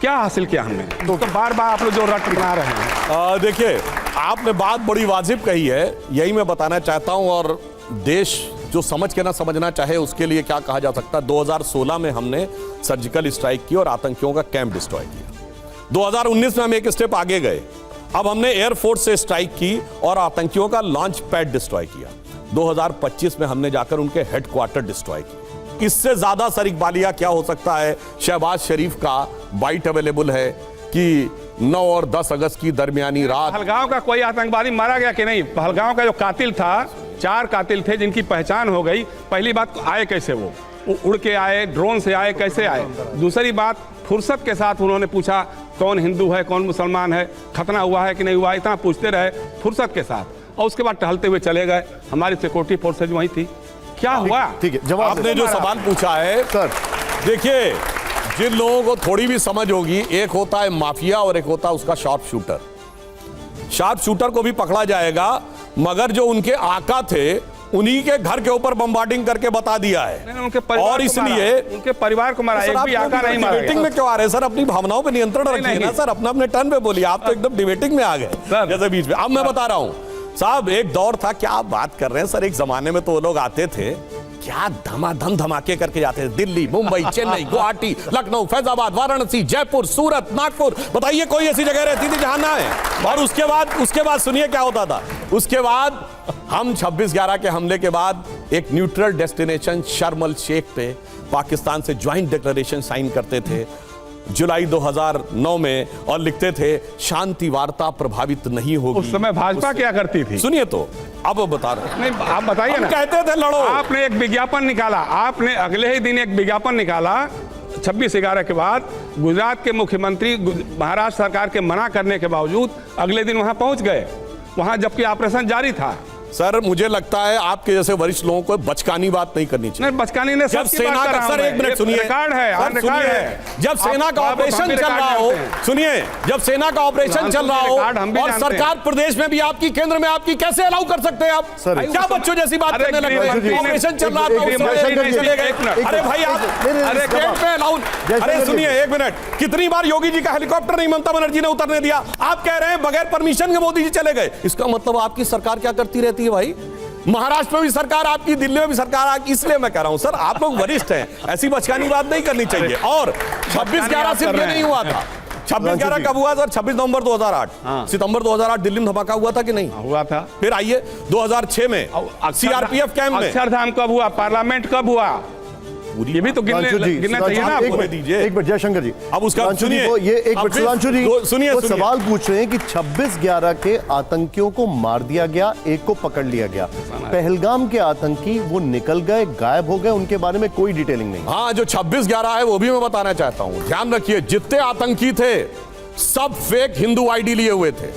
क्या हासिल किया हमने? तो बार बार आप लोग जो रट बना रहे हैं। देखिए, आपने बात बड़ी वाजिब कही है, यही मैं बताना चाहता हूं। और देश जो समझ के ना समझना चाहे उसके लिए क्या कहा जा सकता है। 2016 में हमने सर्जिकल स्ट्राइक की और आतंकियों का कैंप डिस्ट्रॉय किया। 2019 में हम एक स्टेप आगे गए, अब हमने एयरफोर्स से स्ट्राइक की और आतंकियों का लॉन्च पैड डिस्ट्रॉय किया। 2025 में हमने जाकर उनके हेडक्वार्टर डिस्ट्रॉय किए। इससे ज्यादा सर इकबालिया क्या हो सकता है? शहबाज शरीफ का बाइट अवेलेबल है कि 9 और 10 अगस्त की दरमियानी रात पहलगाम का कोई आतंकवादी मारा गया कि नहीं? पहलगाम का जो कातिल था, 4 कातिल थे जिनकी पहचान हो गई। पहली बात, आए कैसे? वो उड़ के आए, ड्रोन से आए, कैसे आए? दूसरी बात, फुर्सत के साथ उन्होंने पूछा कौन हिंदू है, कौन मुसलमान है, खतना हुआ है कि नहीं हुआ, इतना पूछते रहे फुर्सत के साथ, और उसके बाद टहलते हुए चले गए। हमारी सिक्योरिटी फोर्सेज वहीं थी। क्या हुआ? ठीक है, जवाब आपने जो सवाल पूछा है सर, देखिए, जिन लोगों को थोड़ी भी समझ होगी, एक होता है माफिया और एक होता है उसका शार्प शूटर। शार्प शूटर को भी पकड़ा जाएगा, मगर जो उनके आका थे उन्हीं के घर के ऊपर बम्बार्डिंग करके बता दिया है। उनके परिवार और इसलिए उनके परिवार को मारा, एक भी आका नहीं मारा। डिबेटिंग में क्यों आ रहे हैं सर? अपनी भावनाओं पे नियंत्रण रखिए ना सर, अपने अपने टर्न पे बोलिए। आप तो एकदम डिबेटिंग में आ गए जैसे बीच में। अब मैं बता रहा हूं साहब, एक दौर था, क्या आप बात कर रहे हैं सर? एक जमाने में तो वो लोग आते थे, क्या धमाधम धमाके करके जाते थे। दिल्ली, मुंबई, चेन्नई, गुवाहाटी, लखनऊ, फैजाबाद, वाराणसी, जयपुर, सूरत, नागपुर, बताइए कोई ऐसी जगह रहती थी जहां ना है? और उसके बाद सुनिए क्या होता था। उसके बाद हम 26/11 के हमले के बाद एक न्यूट्रल डेस्टिनेशन शर्म अल शेख पे पाकिस्तान से ज्वाइंट डिक्लेरेशन साइन करते थे जुलाई 2009 में, और लिखते थे शांति वार्ता प्रभावित नहीं होगी। उस समय भाजपा क्या करती थी? सुनिए तो, अब बता रहे। नहीं, आप बताइए ना। कहते थे लड़ो। आपने एक विज्ञापन निकाला, आपने अगले ही दिन एक विज्ञापन निकाला 26/11 के बाद। गुजरात के मुख्यमंत्री महाराष्ट्र सरकार के मना करने के बावजूद अगले दिन वहां पहुंच गए, वहां जबकि ऑपरेशन जारी था। सर, मुझे लगता है आपके जैसे वरिष्ठ लोगों को बचकानी बात नहीं करनी चाहिए। नहीं, बचकानी ने जब सेना का, सर एक मिनट सुनिए, रिकॉर्ड है, सर, सुनिए, जब सेना का ऑपरेशन चल रहा हो, सुनिए, जब सेना का ऑपरेशन चल रहा हो और सरकार प्रदेश में भी आपकी, केंद्र में आपकी, कैसे अलाउ कर सकते हैं आप? क्या बच्चों जैसी बात करने लगे? ऑपरेशन चल रहा था, चले गए। अरे भाई आप, अरे कैंप में अलाउ। अरे सुनिए एक मिनट, कितनी बार योगी जी का हेलीकॉप्टर नहीं ममता बनर्जी ने उतरने दिया? आप कह रहे हैं बगैर परमिशन के मोदी जी चले गए। इसका मतलब आपकी सरकार क्या करती रहती है भाई? महाराष्ट्र में भी सरकार आपकी, दिल्ली में भी सरकार आपकी। इसलिए मैं कह रहा हूं सर, आप लोग वरिष्ठ हैं, ऐसी बचकानी बात नहीं करनी चाहिए। और 26/11 सिर्फ ये नहीं हुआ था। 26/11 कब हुआ सर? 26 नवंबर 2008। सितंबर 2008 दिल्ली में धमाका हुआ था कि नहीं? हुआ था। फिर आइए 2006 में सीआरपीएफ कैंप में अक्षरधाम कब हुआ? पार्लियामेंट कब हुआ? ये भी तो गिनना चाहिए ना आपको। दीजिए एक मिनट जयशंकर जी। अब उसका सुनिए, ये एक मिनट सुधांशु जी सुनिए, वो सवाल पूछ रहे हैं कि 26/11 के आतंकियों को मार दिया गया, एक को पकड़ लिया गया। पहलगाम के आतंकी वो निकल गए, गायब हो गए, उनके बारे में कोई डिटेलिंग नहीं। हाँ, जो 26/11 है वो भी मैं बताना चाहता हूं। ध्यान रखिए, जितने आतंकी थे सब फेक हिंदू आईडी लिए हुए थे,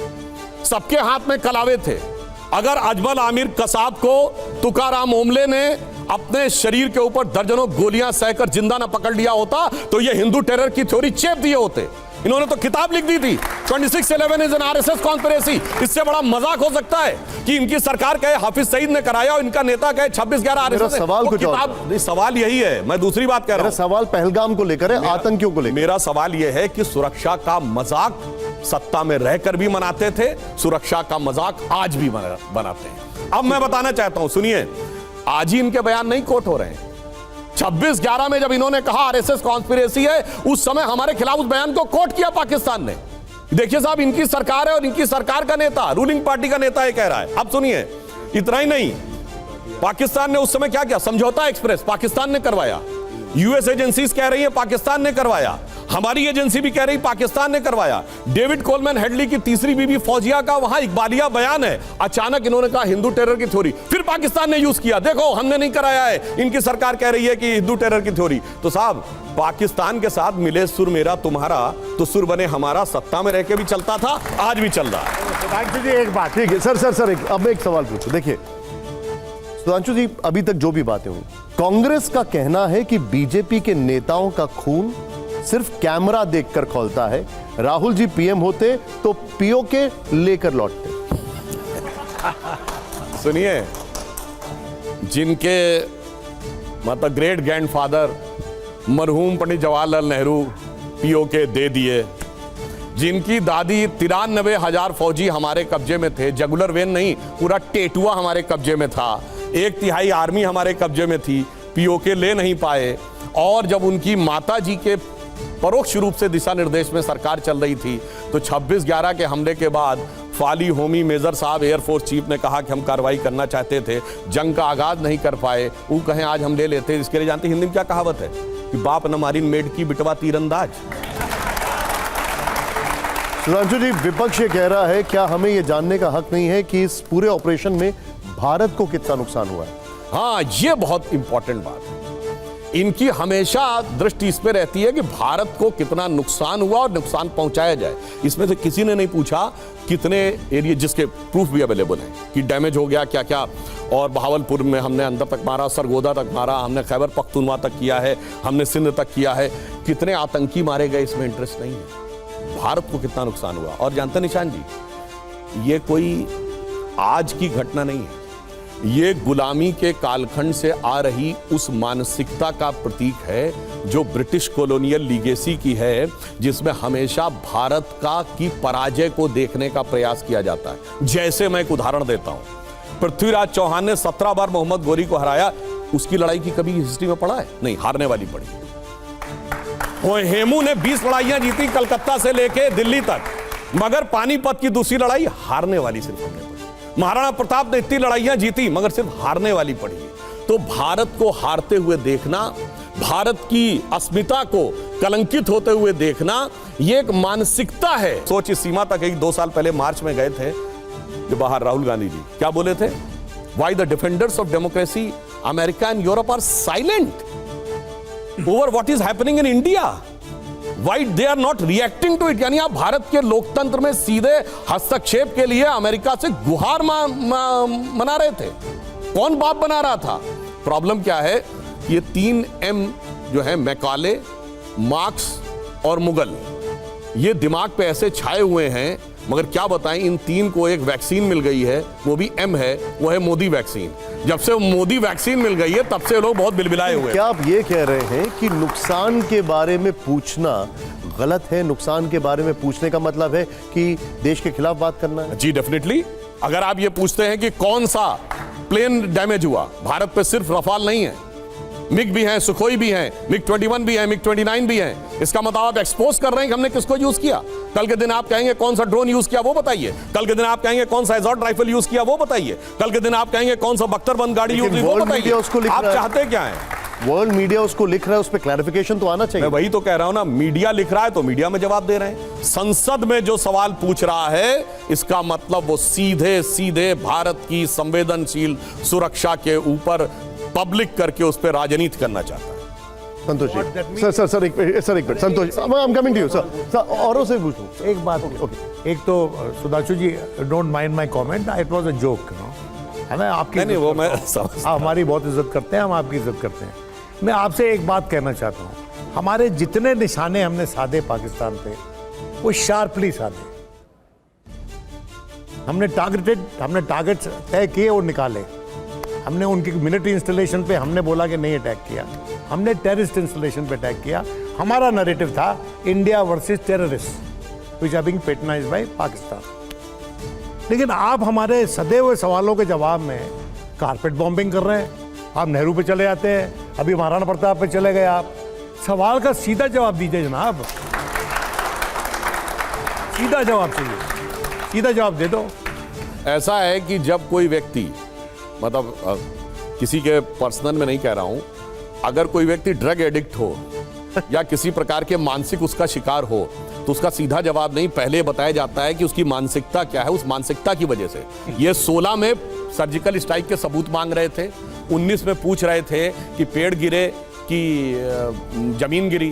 सबके हाथ में कलावे थे। अगर अजमल आमिर कसाब को तुकाराम ओमले ने अपने शरीर के ऊपर दर्जनों गोलियां सहकर जिंदा न पकड़ लिया होता तो ये हिंदू टेरर की थ्योरी चेप दिए होते। इन्होंने तो किताब लिख दी थी 26/11 इज एन आरएसएस कॉन्स्पिरेसी। इससे बड़ा मजाक हो सकता है कि इनकी सरकार कहे हाफिज सईद ने कराया और इनका नेता कहे 26/11 आरएसएस। सवाल कुछ और नहीं, सवाल यही है, मैं दूसरी बात कह रहा हूं। सवाल पहलगाम को लेकर है, आतंकियों को लेकर। मेरा सवाल यह है कि सुरक्षा का मजाक सत्ता में रहकर भी मनाते थे, सुरक्षा का मजाक आज भी बनाते हैं। अब मैं बताना चाहता हूं, सुनिए, आज ही इनके बयान नहीं कोट हो रहे हैं। 26/11 में जब इन्होंने कहा आरएसएस कॉन्स्पिरेसी है, उस समय हमारे खिलाफ उस बयान को कोट किया पाकिस्तान ने। देखिए साहब, इनकी सरकार है और इनकी सरकार का नेता, रूलिंग पार्टी का नेता ये कह रहा है। अब सुनिए, इतना ही नहीं, पाकिस्तान ने उस समय क्या किया? समझौता एक्सप्रेस पाकिस्तान ने करवाया, यूएस एजेंसीज कह रही है पाकिस्तान ने करवाया। हमारी एजेंसी भी कह रही पाकिस्तान ने करवाया। डेविड कोलमैन हेडली की तीसरी बीवी फौजिया का वहां इकबालिया बयान है, अचानक इन्होंने कहा हिंदू टेरर की थ्योरी, फिर पाकिस्तान ने यूज किया, देखो हमने नहीं कराया है, इनकी सरकार कह रही है कि हिंदू टेरर की थ्योरी। तो साहब पाकिस्तान के साथ मिले सुर मेरा तुम्हारा तो सुर बने हमारा, सत्ता में रह के भी चलता था, आज भी चल रहा है। सुधांशु जी एक बात, ठीक है सर अब मैं एक सवाल पूछूं। देखिए सुधांशु जी, अभी तक जो भी बातें हुई, कांग्रेस का कहना है कि बीजेपी के नेताओं का खून सिर्फ कैमरा देखकर खौलता है, राहुल जी पीएम होते तो पीओके लेकर लौटते। सुनिए, जिनके मतलब ग्रेट ग्रैंडफादर मरहूम पंडित जवाहरलाल नेहरू पीओके दे दिए, जिनकी दादी 93,000 फौजी हमारे कब्जे में थे, जगुलर वेन नहीं पूरा टेटुआ हमारे कब्जे में था, 1/3 आर्मी हमारे कब्जे में थी, पीओके ले नहीं पाए। और जब उनकी माता जी के परोक्ष रूप से दिशा निर्देश में सरकार चल रही थी तो 26/11 के हमले के बाद फाली होमी मेजर साहब एयरफोर्स चीफ ने कहा कि हम कार्रवाई करना चाहते थे, जंग का आगाज नहीं कर पाए, वो कहें आज हम ले लेते। इसके लिए जानते हिंदी में क्या कहावत है कि बाप न मारी मेड की बिटवा तीरंदाज। सुधांशु जी, विपक्ष ये कह रहा है, क्या हमें यह जानने का हक नहीं है कि इस पूरे ऑपरेशन में भारत को कितना नुकसान हुआ है? हाँ, ये बहुत इंपॉर्टेंट बात है। इनकी हमेशा दृष्टि इस पे रहती है कि भारत को कितना नुकसान हुआ और नुकसान पहुंचाया जाए। इसमें से किसी ने नहीं पूछा कितने एरिया, जिसके प्रूफ भी अवेलेबल है कि डैमेज हो गया क्या क्या, और बहावलपुर में हमने अंदर तक मारा, सरगोदा तक मारा, हमने खैबर पख्तूनवा तक किया है, हमने सिंध तक किया है, कितने आतंकी मारे गए इसमें इंटरेस्ट नहीं है, भारत को कितना नुकसान हुआ। और जानते निशान जी, ये कोई आज की घटना नहीं है, ये गुलामी के कालखंड से आ रही उस मानसिकता का प्रतीक है जो ब्रिटिश कॉलोनियल लीगेसी की है, जिसमें हमेशा भारत का की पराजय को देखने का प्रयास किया जाता है। जैसे मैं एक उदाहरण देता हूं, पृथ्वीराज चौहान ने 17 बार मोहम्मद गोरी को हराया, उसकी लड़ाई की कभी हिस्ट्री में पढ़ा है? नहीं, हारने वाली पड़ी। हेमू ने 20 लड़ाइयां जीती कलकत्ता से लेके दिल्ली तक, मगर पानीपत की दूसरी लड़ाई हारने वाली सिर्फ हमने पड़ी। महाराणा प्रताप ने इतनी लड़ाइयां जीती मगर सिर्फ हारने वाली पड़ी है। तो भारत को हारते हुए देखना, भारत की अस्मिता को कलंकित होते हुए देखना, यह एक मानसिकता है। सोच इस सीमा तक है कि 2 साल पहले मार्च में गए थे जो बाहर राहुल गांधी जी क्या बोले थे, why the defenders of democracy America and Europe are silent over what is happening in India, why they are not reacting to it. यानी आप भारत के लोकतंत्र में सीधे हस्तक्षेप के लिए अमेरिका से गुहार मना रहे थे। कौन बाप बना रहा था? प्रॉब्लम क्या है, ये 3 M जो है, मैकाले, मार्क्स और मुगल, ये दिमाग पे ऐसे छाए हुए हैं, मगर क्या बताएं, इन 3 को एक वैक्सीन मिल गई है, वो भी M है, वो है मोदी वैक्सीन। जब से मोदी वैक्सीन मिल गई है तब से लोग बहुत बिलबिलाए हुए हैं। क्या आप ये कह रहे हैं कि नुकसान के बारे में पूछना गलत है? नुकसान के बारे में पूछने का मतलब है कि देश के खिलाफ बात करना है? जी डेफिनेटली। अगर आप ये पूछते हैं कि कौन सा प्लेन डैमेज हुआ, भारत पे सिर्फ रफाल नहीं है, मिग भी हैं, सुखोई भी हैं, मिग 21 भी हैं, मिग 29 भी हैं। इसका मतलब आप एक्सपोज कर रहे हैं कि हमने किसको यूज किया। कल के दिन आप कहेंगे कौन सा ड्रोन यूज किया, वो बताइए। कल के दिन आप कहेंगे कौन सा एसॉल्ट राइफल यूज किया, वो बताइए। कल के दिन आप कहेंगे कौन सा बख्तरबंद गाड़ी यूज की, वो बताइए। आप चाहते क्या है? वर्ल्ड मीडिया उसको लिख रहा है, उस पर क्लैरिफिकेशन तो आना चाहिए। मैं वही तो कह रहा हूं ना, मीडिया लिख रहा है तो मीडिया में जवाब दे रहे हैं। संसद में जो सवाल पूछ रहा है, इसका मतलब वो सीधे सीधे भारत की संवेदनशील सुरक्षा के ऊपर पब्लिक करके उस पर राजनीति करना चाहता है। संतोष जी, सर एक minute Santosh, I am coming to you sir. औरों से पूछूं एक बात। एक तो Sudhanshu ji, don't mind my comment, it was a joke. हमें आपकी नहीं, वो मैं हमारी बहुत इज्जत करते हैं, हम आपकी इज्जत करते हैं। मैं आपसे एक बात कहना चाहता हूँ, हमारे जितने निशाने हमने साधे पाकिस्तान पे, वो शार्पली साधे। हमने टारगेट तय किए और निकाले। हमने उनकी मिलिट्री इंस्टॉलेशन पे हमने बोला कि नहीं अटैक किया, हमने टेररिस्ट इंस्टॉलेशन पे अटैक किया। हमारा नैरेटिव था India versus terrorist which are being patronised by Pakistan. लेकिन आप हमारे सदे हुए सवालों के जवाब में कारपेट बॉम्बिंग कर रहे हैं। आप नेहरू पे चले जाते हैं, अभी महाराणा प्रताप पे चले गए। आप सवाल का सीधा जवाब दीजिए जनाब, सीधा जवाब चाहिए, सीधा जवाब दे दो। ऐसा है कि जब कोई व्यक्ति, मतलब किसी के पर्सनल में नहीं कह रहा हूं, अगर कोई व्यक्ति ड्रग एडिक्ट हो या किसी प्रकार के मानसिक उसका शिकार हो तो उसका सीधा जवाब नहीं, पहले बताया जाता है कि उसकी मानसिकता क्या है। उस मानसिकता की वजह से ये 16 में सर्जिकल स्ट्राइक के सबूत मांग रहे थे, 19 में पूछ रहे थे कि पेड़ गिरे कि जमीन गिरी,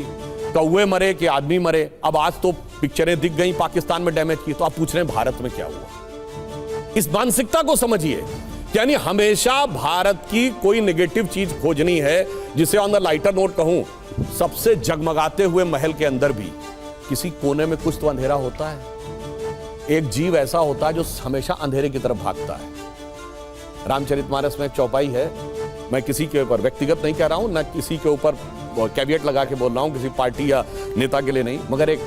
कौवे मरे कि आदमी मरे। अब आज तो पिक्चरें दिख गई पाकिस्तान में डैमेज की, तो आप पूछ रहे हैं भारत में क्या हुआ। इस मानसिकता को समझिए, यानी हमेशा भारत की कोई नेगेटिव चीज खोजनी है, जिसे ऑन द लाइटर नोट कहूं, सबसे जगमगाते हुए महल के अंदर भी किसी कोने में कुछ तो अंधेरा होता है। एक जीव ऐसा होता है जो हमेशा अंधेरे की तरफ भागता है। रामचरितमानस में एक चौपाई है, मैं किसी के ऊपर व्यक्तिगत नहीं कह रहा हूं, ना किसी के ऊपर कैविएट लगा के बोल रहा हूं, किसी पार्टी या नेता के लिए नहीं, मगर एक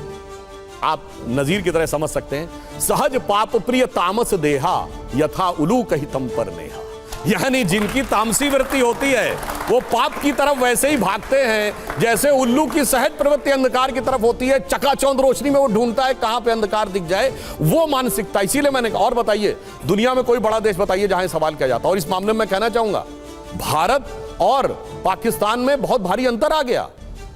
आप नजीर की तरह समझ सकते हैं। सहज पाप प्रिय तामस देहा, यथा उलू कही तम पर नेहा। यानी जिनकी तामसी वृत्ति होती है वो पाप की तरफ वैसे ही भागते हैं जैसे उल्लू की सहज प्रवृत्ति अंधकार की तरफ होती है। चकाचौंध रोशनी में वो ढूंढता है कहां पे अंधकार दिख जाए, वो मानसिकता। इसीलिए मैंने कहा, और बताइए दुनिया में कोई बड़ा देश बताइए जहां सवाल किया जाता है। और इस मामले में मैं कहना चाहूंगा, भारत और पाकिस्तान में बहुत भारी अंतर आ गया।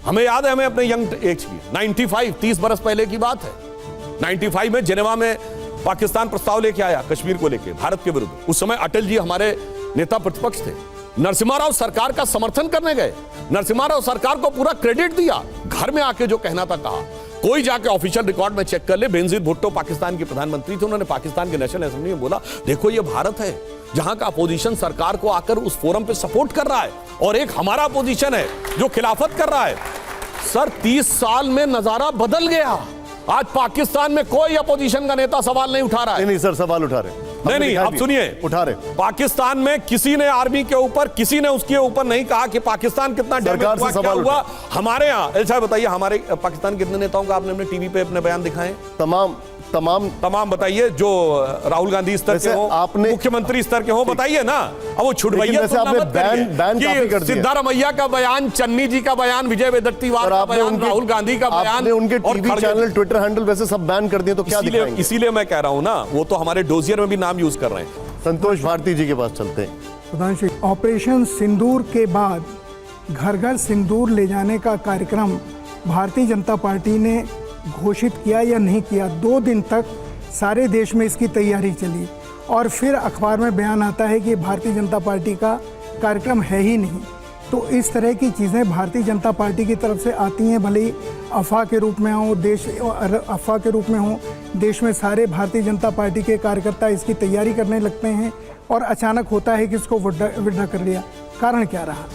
हमें याद है, हमें अपने यंग एज की 95 30 बरस पहले की बात है। 95 में जेनेवा में पाकिस्तान प्रस्ताव लेके आया कश्मीर को लेके भारत के विरुद्ध। उस समय अटल जी हमारे नेता प्रतिपक्ष थे। नरसिम्हा राव सरकार का समर्थन करने गए, नरसिम्हा राव सरकार को पूरा क्रेडिट दिया, घर में आके जो कहना था कहा। कोई जाके ऑफिशियल रिकॉर्ड में चेक कर ले, बेनजीर भुट्टो पाकिस्तान के प्रधानमंत्री थे, उन्होंने पाकिस्तान के नेशनल असेंबली में बोला, देखो ये भारत है जहां का अपोजिशन सरकार को आकर उस फोरम पे सपोर्ट कर रहा है, और एक हमारा अपोजिशन है जो खिलाफत कर रहा है। सर 30 साल में नजारा बदल गया। आज पाकिस्तान में कोई अपोजिशन का नेता सवाल नहीं उठा रहा है। नहीं सर, सवाल उठा रहे, नहीं, आप सुनिए, उठा रहे। पाकिस्तान में किसी ने आर्मी के ऊपर, किसी ने उसके ऊपर नहीं कहा कि पाकिस्तान कितना डैमेज हुआ, क्या हुआ। हमारे यहाँ ऐसा बताइए, हमारे पाकिस्तान कितने नेताओं का आपने अपने टीवी पे अपने बयान दिखाए? तमाम बताइए, जो राहुल गांधी स्तर के हो, आपने मुख्यमंत्री स्तर के हो, बताइए ना। अब वो छुड़वाइए, सिद्धारमैया का बयान, चन्नी जी का बयान, विजय वेदत्तीवार का बयान, राहुल गांधी का बयान, उनके टीवी चैनल, ट्विटर हैंडल वैसे सब बैन कर दिए, तो क्या दिखाएंगे? इसीलिए मैं कह रहा हूं ना, वो तो हमारे डोजियर में भी नाम यूज कर रहे हैं। संतोष भारती जी के पास चलते हैं। प्रधानमंत्री, ऑपरेशन सिंदूर के बाद घर घर सिंदूर ले जाने का कार्यक्रम भारतीय जनता पार्टी ने घोषित किया या नहीं किया, 2 दिन तक सारे देश में इसकी तैयारी चली, और फिर अखबार में बयान आता है कि भारतीय जनता पार्टी का कार्यक्रम है ही नहीं। तो इस तरह की चीज़ें भारतीय जनता पार्टी की तरफ से आती हैं, भले ही अफवाह के रूप में हो, अफवाह के रूप में हो, देश में सारे भारतीय जनता पार्टी के कार्यकर्ता इसकी तैयारी करने लगते हैं, और अचानक होता है कि इसको विड्रा कर लिया। कारण क्या रहा?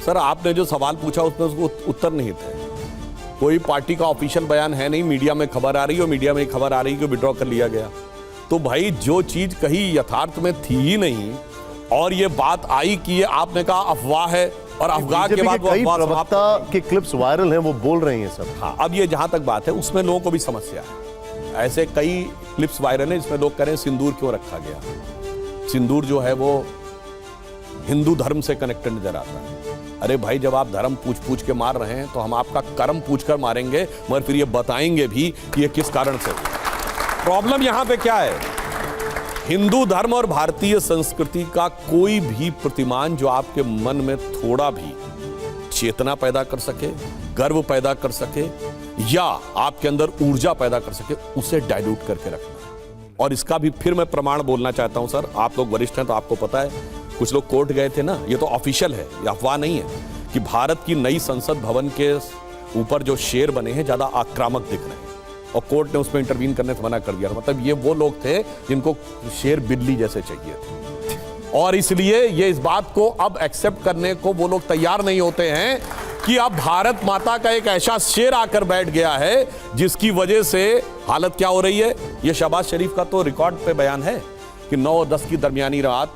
सर आपने जो सवाल पूछा उसमें उसको उत्तर नहीं थे। कोई पार्टी का ऑफिशियल बयान है नहीं, मीडिया में खबर आ रही है, और मीडिया में खबर आ रही है कि विड्रॉ कर लिया गया। तो भाई जो चीज कही यथार्थ में थी ही नहीं, और ये बात आई कि ये आपने कहा अफवाह है, और अफवाह के बाद कई प्रवक्ता के क्लिप्स वायरल हैं, वो बोल रहे हैं सब। हाँ, अब ये जहां तक बात है उसमें लोगों को भी समस्या है। ऐसे कई क्लिप्स वायरल हैं जिसमें लोग कह रहे हैं सिंदूर क्यों रखा गया। सिंदूर जो है वो हिंदू धर्म से कनेक्टेड नजर आता है। अरे भाई, जब आप धर्म पूछ के मार रहे हैं तो हम आपका कर्म पूछकर मारेंगे, मगर फिर ये बताएंगे भी कि ये किस कारण से। प्रॉब्लम यहां पे क्या है, हिंदू धर्म और भारतीय संस्कृति का कोई भी प्रतिमान जो आपके मन में थोड़ा भी चेतना पैदा कर सके, गर्व पैदा कर सके, या आपके अंदर ऊर्जा पैदा कर सके, उसे डाइल्यूट करके रखना। और इसका भी फिर मैं प्रमाण बोलना चाहता हूं। सर आप लोग वरिष्ठ हैं तो आपको पता है, कुछ लोग कोर्ट गए थे ना, ये तो ऑफिशियल है, ये अफवाह नहीं है, कि भारत की नई संसद भवन के ऊपर जो शेर बने हैं ज्यादा आक्रामक दिख रहे हैं, और कोर्ट ने उसमें इंटरवीन करने से मना कर दिया। मतलब ये वो लोग थे जिनको शेर बिल्ली जैसे चाहिए थे, और इसलिए ये इस बात को अब एक्सेप्ट करने को वो लोग तैयार नहीं होते हैं कि अब भारत माता का एक ऐसा शेर आकर बैठ गया है जिसकी वजह से हालत क्या हो रही है। ये शहबाज शरीफ का तो रिकॉर्ड पे बयान है कि 9 और 10 की दरमियानी रात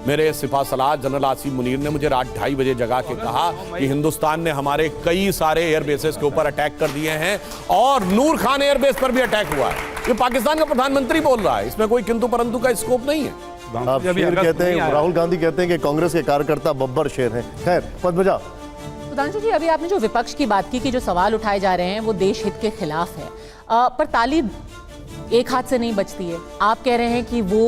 मेरे सिपा सलाह जनरल आसिम मुनीर ने मुझे रात 2:30 बजे जगा के कहा कि हिंदुस्तान ने हमारे कई सारे एयरबेसेस के ऊपर अटैक कर दिए हैं, और नूर खान एयरबेस पर भी अटैक हुआ है। ये पाकिस्तान का प्रधानमंत्री बोल रहा है, इसमें कोई किंतु परंतु का स्कोप नहीं है। आप शेर कहते हैं, राहुल गांधी कहते हैं कि कांग्रेस के कार्यकर्ता बब्बर शेर हैं। खैर, पद्मजा। सुधांशु जी, अभी आपने जो विपक्ष की बात की कि जो सवाल उठाए जा रहे हैं वो देश हित के खिलाफ है, पर ताली एक हाथ से नहीं बचती है। आप कह रहे हैं कि वो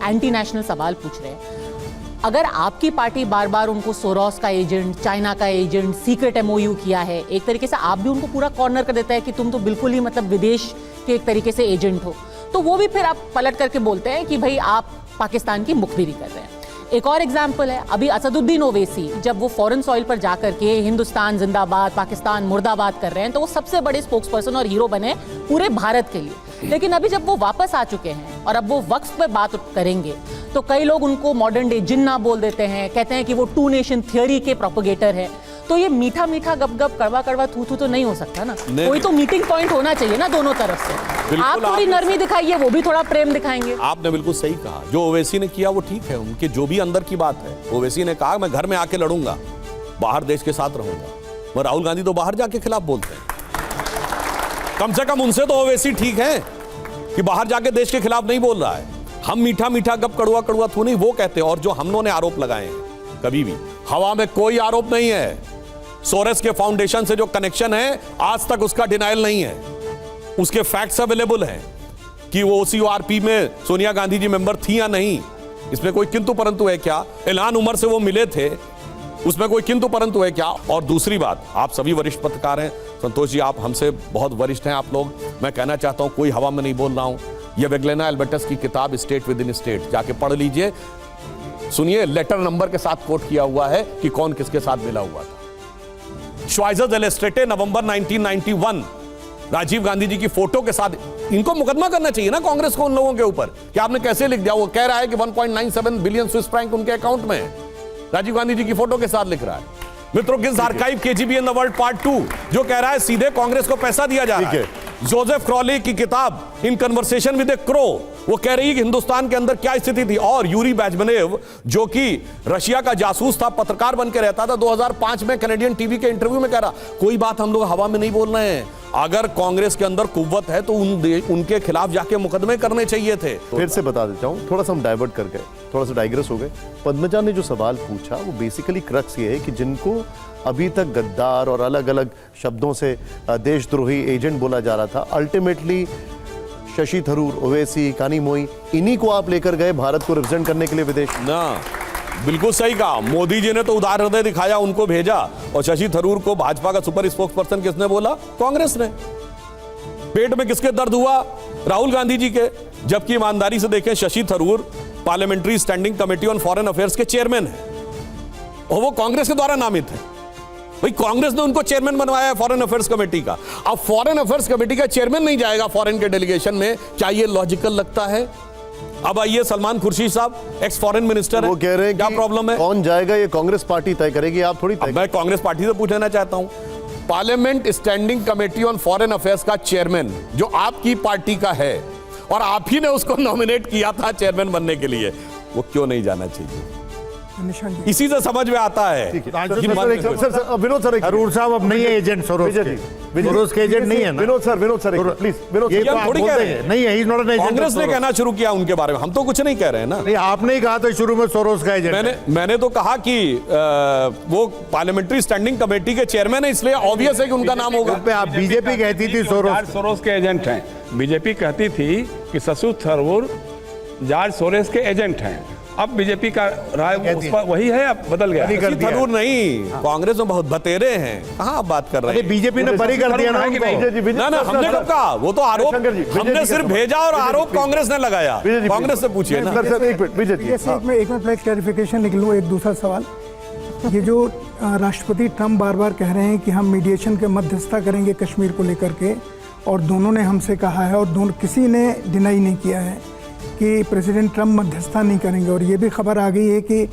एंटी नेशनल सवाल पूछ रहे हैं। अगर आपकी पार्टी बार बार उनको सोरोस का एजेंट, चाइना का एजेंट, सीक्रेट एमओयू किया है, एक तरीके से आप भी उनको पूरा कॉर्नर कर देता है कि तुम तो बिल्कुल ही मतलब विदेश के एक तरीके से एजेंट हो, तो वो भी फिर आप पलट करके बोलते हैं कि भाई आप पाकिस्तान की मुखबिरी कर रहे हैं। एक और एग्जाम्पल है, अभी असदुद्दीन ओवैसी जब वो फॉरेन सॉइल पर जाकर के हिंदुस्तान जिंदाबाद, पाकिस्तान मुर्दाबाद कर रहे हैं, तो वो सबसे बड़े स्पोक्स पर्सन और हीरो बने पूरे भारत के लिए। लेकिन अभी जब वो वापस आ चुके हैं और अब वो वक्फ पर बात करेंगे, तो कई लोग उनको मॉडर्न डे जिन्ना बोल देते हैं, कहते हैं कि वो टू नेशन थियोरी के प्रोपोगेटर है। तो ये मीठा मीठा गप गप, कड़वा कड़वा थू थू तो नहीं हो सकता ना, कोई तो मीटिंग पॉइंट होना चाहिए ना दोनों तरफ से। आप थोड़ी नरमी दिखाइए, वो भी थोड़ा प्रेम दिखाएंगे। आपने बिल्कुल सही कहा, जो ओवैसी ने किया वो ठीक है, उनके जो भी अंदर की बात है। ओवैसी ने कहा मैं घर में आके लड़ूंगा, बाहर देश के साथ रहूंगा, मगर राहुल गांधी तो बाहर जाके खिलाफ बोलते हैं। कम से कम उनसे तो ओवैसी ठीक है कि बाहर जाके देश के खिलाफ नहीं बोल रहा है। हम मीठा मीठा गप कड़वा कड़वा थू नहीं वो कहते हैं। और जो हम लोगों ने आरोप लगाए हैं, कभी भी हवा में कोई आरोप नहीं है। सोरेस के फाउंडेशन से जो कनेक्शन है, आज तक उसका डिनायल नहीं है। उसके फैक्ट्स अवेलेबल हैं कि वो OCORP में सोनिया गांधी जी मेंबर थी या नहीं, इसमें कोई किंतु परंतु है क्या? इल्हान उमर से वो मिले थे, उसमें कोई किंतु परंतु है क्या? और दूसरी बात, आप सभी वरिष्ठ पत्रकार हैं, संतोष जी आप हमसे बहुत वरिष्ठ हैं आप लोग, मैं कहना चाहता हूं कोई हवा में नहीं बोल रहा हूं। ये वेगलेना एल्बर्टस की किताब स्टेट विद इन स्टेट जाके पढ़ लीजिए, सुनिए, लेटर नंबर के साथ कोट किया हुआ है कि कौन किसके साथ मिला हुआ था। श्वाइजर इलस्ट्रेटेड नवंबर 1991, राजीव गांधी जी की फोटो के साथ। इनको मुकदमा करना चाहिए ना कांग्रेस को उन लोगों के ऊपर कि आपने कैसे लिख दिया। वो कह रहा है कि 1.97 बिलियन स्विस फ्रैंक उनके अकाउंट में है, राजीव गांधी जी की फोटो के साथ लिख रहा है। मित्रों, गिन्स archive KGB in the world part 2 जो कह रहा है सीधे कांग्रेस को पैसा दिया जा रहा है। जोसेफ क्रॉली की किताब in conversation with A crow, वो कह रही है कि हिंदुस्तान के अंदर क्या स्थिति थी। और यूरी बैजमनेव जो कि रशिया का जासूस था, पत्रकार बन के रहता था, 2005 में कैनेडियन टीवी के इंटरव्यू में कह रहा कोई बात हम लोग हवा में नहीं बोल रहे हैं, अगर कांग्रेस के अंदर कुव्वत है तो उनके खिलाफ जाके मुकदमे करने चाहिए थे। फिर से बता देता हूं, थोड़ा सा हम डाइवर्ट कर गए, थोड़ा सा डाइग्रेस हो गए। पद्मजा ने जो सवाल पूछा वो बेसिकली क्रक्स ये है कि जिनको अभी तक गद्दार और अलग अलग शब्दों से देशद्रोही एजेंट बोला जा रहा था, अल्टीमेटली शशि थरूर, ओवैसी, कानी मोई, इन्हीं को आप लेकर गए भारत को रिप्रेजेंट करने के लिए विदेश ना। बिल्कुल सही कहा, मोदी जी ने तो उदार हृदय दिखाया, उनको भेजा। और शशि थरूर को भाजपा का सुपर स्पोक्स पर्सन किसने बोला? कांग्रेस ने। पेट में किसके दर्द हुआ? राहुल गांधी जी के। जबकि ईमानदारी से देखें, Shashi Tharoor parliamentary standing committee on foreign affairs के चेयरमैन है और वो कांग्रेस के द्वारा नामित है। भाई कांग्रेस ने उनको चेयरमैन बनवाया है फॉरेन अफेयर्स कमेटी का। अब फॉरेन अफेयर्स कमेटी का चेयरमैन नहीं जाएगा फॉरेन के डेलीगेशन में, क्या ये लॉजिकल लगता है? अब आइए, सलमान खुर्शीद साहब एक्स फॉरेन मिनिस्टर वो कह रहे हैं क्या प्रॉब्लम है? कौन जाएगा ये कांग्रेस पार्टी तय करेगी, आप थोड़ी तय। मैं कांग्रेस पार्टी से पूछ लेना चाहता हूं, parliament standing committee on foreign affairs का चेयरमैन जो आपकी पार्टी का है और आप ही ने उसको नॉमिनेट किया था चेयरमैन बनने के लिए, वो क्यों नहीं जाना चाहिए? इसी से समझ में आता है। विनोद सर, थरूर साहब अब नहीं है एजेंट सोरोस के, सोरोस के एजेंट नहीं है ना। विनोद सर प्लीज, विनोद ये तो आप थोड़ी कह बोलते रहे हैं। हैं नहीं है, he is not an agent. Congress ने कहना शुरू किया उनके बारे में, हम तो कुछ नहीं कह रहे हैं ना। नहीं, आपने ही कहा था शुरू में सोरोस का एजेंट। मैंने तो कहा कि वो पार्लियामेंट्री स्टैंडिंग कमेटी के चेयरमैन है, इसलिए ऑब्वियस है कि उनका नाम होगा। आप बीजेपी कहती थी सोरोस के एजेंट हैं, बीजेपी कहती थी कि शशि थरूर जॉर्ज सोरोस के एजेंट हैं। अब बीजेपी का राय उस पर वही है, अब बदल गया। शशि थरूर नहीं, कांग्रेस में बहुत बतेरे हैं। कहां आप बात कर रहे हैं? बीजेपी ने बरी कर दिया ना उनको। ना हमने कब कहा? वो तो आरोप हमने सिर्फ भेजा और आरोप कांग्रेस ने लगाया। कांग्रेस से पूछिए ना। एक मिनट क्लैरिफिकेशन लिख लूँ, एक दूसरा सवाल। ये जो राष्ट्रपति ट्रम्प बार बार कह रहे हैं कि हम मीडिएशन के मध्यस्थता करेंगे कश्मीर को लेकर के, और दोनों ने हमसे कहा है और दोनों किसी ने डिनाई नहीं किया है कि प्रेसिडेंट ट्रम्प मध्यस्थता नहीं करेंगे। और ये भी खबर आ गई है कि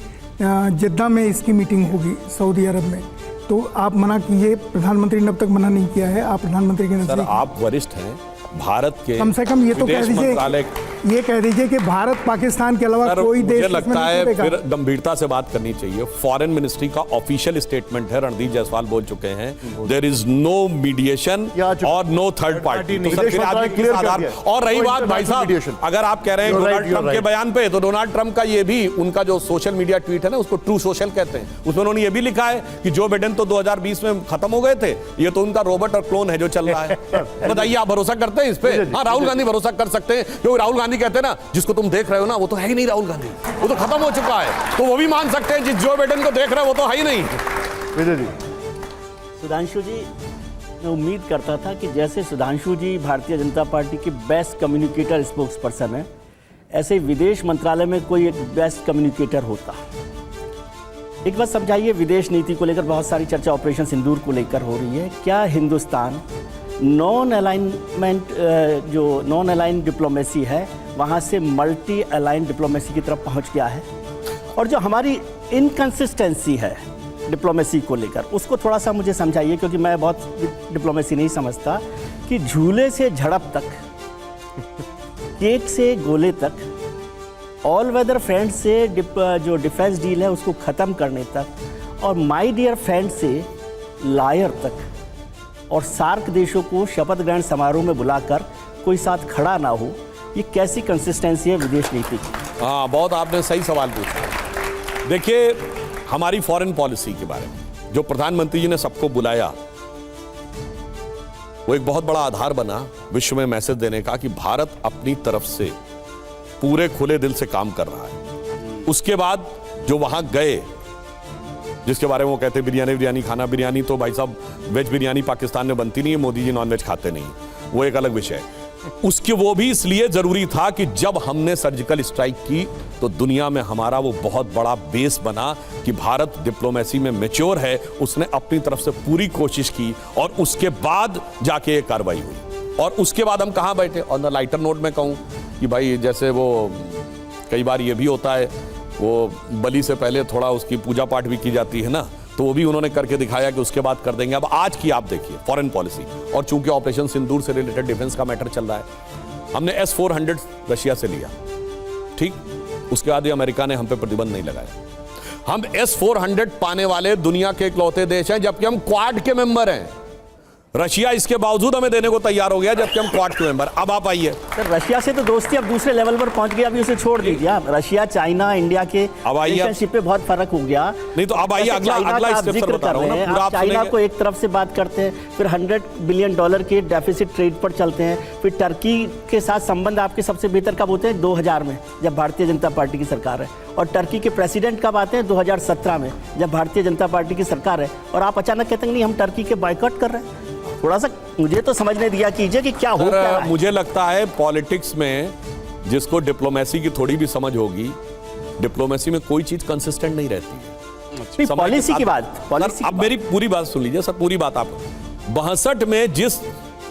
जिद्दा में इसकी मीटिंग होगी सऊदी अरब में, तो आप मना कीजिए, प्रधानमंत्री ने अब तक मना नहीं किया है, आप प्रधानमंत्री के नजदीक आप वरिष्ठ हैं भारत के, कम से कम ये तो कह दीजिए, ये कह दीजिए कि भारत पाकिस्तान के अलावा कोई देश। मुझे लगता है फिर गंभीरता से बात करनी चाहिए। फॉरेन मिनिस्ट्री का ऑफिशियल स्टेटमेंट है, रणदीप जायसवाल बोल चुके हैं, देयर इज नो मीडिएशन और नो थर्ड पार्टी। तो सर फिर आदमी किस आधार? और रही बात भाई साहब, अगर आप कह रहे हैं डोनाल्ड ट्रंप के बयान पे, तो डोनाल्ड ट्रंप का ये भी उनका जो सोशल मीडिया ट्वीट है ना, उसको ट्रू सोशल कहते हैं, उसमें उन्होंने ये भी लिखा है कि जो बिडेन तो 2020 में खत्म हो गए थे, ये तो उनका रोबोट और क्लोन है जो चल रहा है। बताइए, आप भरोसा करते हैं हैं इस पे। हाँ, राहुल गांधी भरोसा कर सकते हैं, क्योंकि राहुल गांधी कहते हैं ना, जिसको तुम देख रहे हो ना वो तो है ही नहीं राहुल गांधी, वो तो खत्म हो चुका है। तो वो भी मान सकते हैं जिस जो बाइडेन को देख रहे हो वो तो है ही नहीं। विजय जी, सुधांशु जी, मैं उम्मीद करता था कि जैसे सुधांशु जी भारतीय जनता पार्टी के बेस्ट कम्युनिकेटर स्पोक्स पर्सन है, ऐसे ही विदेश मंत्रालय में कोई एक बेस्ट कम्युनिकेटर होता। एक बात समझाइए, विदेश नीति को लेकर बहुत सारी चर्चा ऑपरेशन सिंदूर को लेकर हो रही है। क्या हिंदुस्तान नॉन अलाइन डिप्लोमेसी है वहाँ से मल्टी अलाइन डिप्लोमेसी की तरफ पहुँच गया है? और जो हमारी इनकंसिस्टेंसी है डिप्लोमेसी को लेकर, उसको थोड़ा सा मुझे समझाइए, क्योंकि मैं बहुत डिप्लोमेसी नहीं समझता कि झूले से झड़प तक, केक से गोले तक, ऑल वेदर फ्रेंड से जो डिफेंस डील है उसको ख़त्म करने तक, और माय डियर फ्रेंड से लायर तक, और सार्क देशों को शपथ ग्रहण समारोह में बुलाकर कोई साथ खड़ा ना हो, ये कैसी कंसिस्टेंसी है विदेश नीति की? हाँ, बहुत आपने सही सवाल पूछा। देखिए, हमारी फॉरेन पॉलिसी के बारे में जो प्रधानमंत्री जी ने सबको बुलाया, वो एक बहुत बड़ा आधार बना विश्व में मैसेज देने का कि भारत अपनी तरफ से पूरे खुले दिल से काम कर रहा है। उसके बाद जो वहां गए, जिसके बारे में वो कहते बिरयानी खाना, बिरयानी तो भाई साहब वेज बिरयानी पाकिस्तान में बनती नहीं है, मोदी जी नॉन वेज खाते नहीं, वो एक अलग विषय है। उसके वो भी इसलिए जरूरी था कि जब हमने सर्जिकल स्ट्राइक की तो दुनिया में हमारा वो बहुत बड़ा बेस बना कि भारत डिप्लोमेसी में मैच्योर है, उसने अपनी तरफ से पूरी कोशिश की, और उसके बाद जाके ये कार्रवाई हुई। और उसके बाद हम कहाँ बैठे? ऑन द लाइटर नोट में कहूँ कि भाई, जैसे वो कई बार ये भी होता है, वो बलि से पहले थोड़ा उसकी पूजा पाठ भी की जाती है ना, तो वो भी उन्होंने करके दिखाया कि उसके बाद कर देंगे। अब आज की आप देखिए फॉरेन पॉलिसी, और चूंकि ऑपरेशन सिंदूर से रिलेटेड डिफेंस का मैटर चल रहा है, हमने S-400 रशिया से लिया, ठीक। उसके बाद अमेरिका ने हम पे प्रतिबंध नहीं लगाया। हम S-400 पाने वाले दुनिया के इकलौते देश हैं, जबकि हम क्वाड के मेंबर हैं। रशिया इसके बावजूद हमें देने को तैयार हो गया, जबकि हम क्वाड के मेंबर। अब आप आइए, सर, रशिया से तो दोस्ती अब दूसरे लेवल पर पहुंच गई, अभी उसे छोड़ दीजिए आप। रशिया, चाइना, इंडिया के रिलेशनशिप पे बहुत फर्क हो गया। नहीं तो अब आइए, अगला जिक्र कर रहे हैं आप, चाइना को एक तरफ से बात करते हैं, फिर $100 बिलियन के डेफिसिट ट्रेड पर चलते हैं, फिर टर्की के साथ संबंध आपके सबसे बेहतर कब होते हैं? 2000 में, जब भारतीय जनता पार्टी की सरकार है। और टर्की के प्रेसिडेंट कब आते हैं? 2017 में, जब भारतीय जनता पार्टी की सरकार है। और आप अचानक कहते हैं नहीं, हम टर्की के बायकॉट कर रहे हैं। थोड़ा सा मुझे तो समझने दिया कीजिए कि क्या हो क्या रहा है। मुझे लगता है पॉलिटिक्स में जिसको डिप्लोमेसी की थोड़ी भी समझ होगी, डिप्लोमेसी में कोई चीज कंसिस्टेंट नहीं रहती है। पॉलिसी की बात, अब मेरी पूरी बात सुन लीजिए सर, पूरी बात। आप 62 में जिस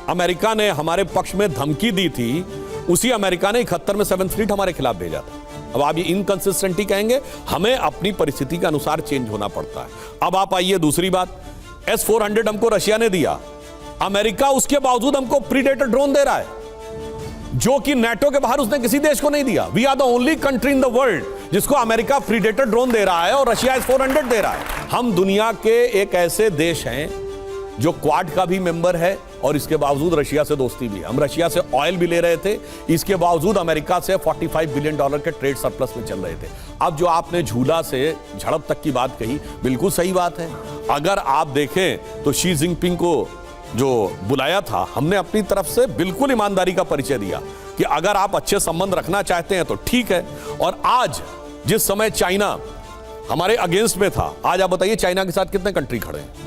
अमेरिका ने हमारे पक्ष में धमकी दी थी, उसी अमेरिका ने 71 में 7th फ्लीट हमारे खिलाफ भेजा था। अब आप ये इनकंसिस्टेंटी कहेंगे, हमें अपनी परिस्थिति के अनुसार चेंज होना पड़ता है। अब आप आइए दूसरी बात, S-400 हमको रशिया ने दिया, अमेरिका उसके बावजूद हमको प्रीडेटर ड्रोन दे रहा है, जो कि नेटो के बाहर उसने किसी देश को नहीं दिया। We are the only country in the world जिसको अमेरिका प्रीडेटर ड्रोन दे रहा है और रशिया S-400 दे रहा है। हम दुनिया के एक ऐसे देश हैं जो क्वाड का भी मेंबर है, और इसके बावजूद रशिया से दोस्ती भी है। हम रशिया से ऑयल भी ले रहे थे, इसके बावजूद अमेरिका से $45 बिलियन के ट्रेड सरप्लस में चल रहे थे। अब जो आपने झूला से झड़प तक की बात कही, बिल्कुल सही बात है। अगर आप देखें तो शी जिनपिंग को जो बुलाया था, हमने अपनी तरफ से बिल्कुल ईमानदारी का परिचय दिया कि अगर आप अच्छे संबंध रखना चाहते हैं तो ठीक है। और आज जिस समय चाइना हमारे अगेंस्ट में था, आज आप बताइए चाइना के साथ कितने कंट्री खड़े हैं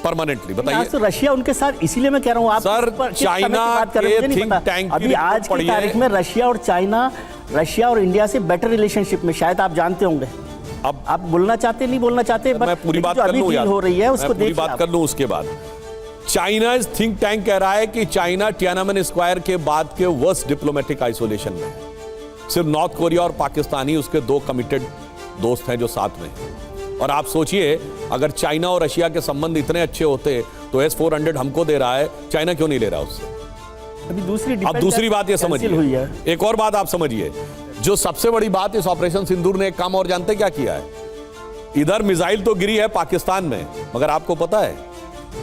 परमानेंटली? बताइए। तो रशिया उनके साथ, इसीलिए मैं कह रहा हूं आप सर, चाइना के थिंक टैंक अभी आज की तारीख में रशिया और चाइना, रशिया और इंडिया से बेटर रिलेशनशिप में, शायद आप जानते होंगे। अब आप बोलना चाहते नहीं बोलना चाहते, मैं पूरी बात कर लूं यार, हो रही है उसको पूरी बात कर लूं। उसके बाद चाइना थिंक टैंक कह रहा है कि चाइना तियाननमेन स्क्वायर के बाद के वर्स्ट डिप्लोमेटिक आइसोलेशन में है। सिर्फ नॉर्थ कोरिया और पाकिस्तान ही उसके 2 कमिटेड दोस्त हैं जो साथ में हैं। और आप सोचिए, अगर चाइना और रशिया के संबंध इतने अच्छे होते तो S-400 हमको दे रहा है, चाइना क्यों नहीं ले रहा उससे? अभी अब दूसरी बात ये समझिए, एक और बात आप समझिए, जो सबसे बड़ी बात इस ऑपरेशन सिंदूर ने एक काम और जानते क्या किया है? इधर मिसाइल तो गिरी है पाकिस्तान में, मगर आपको पता है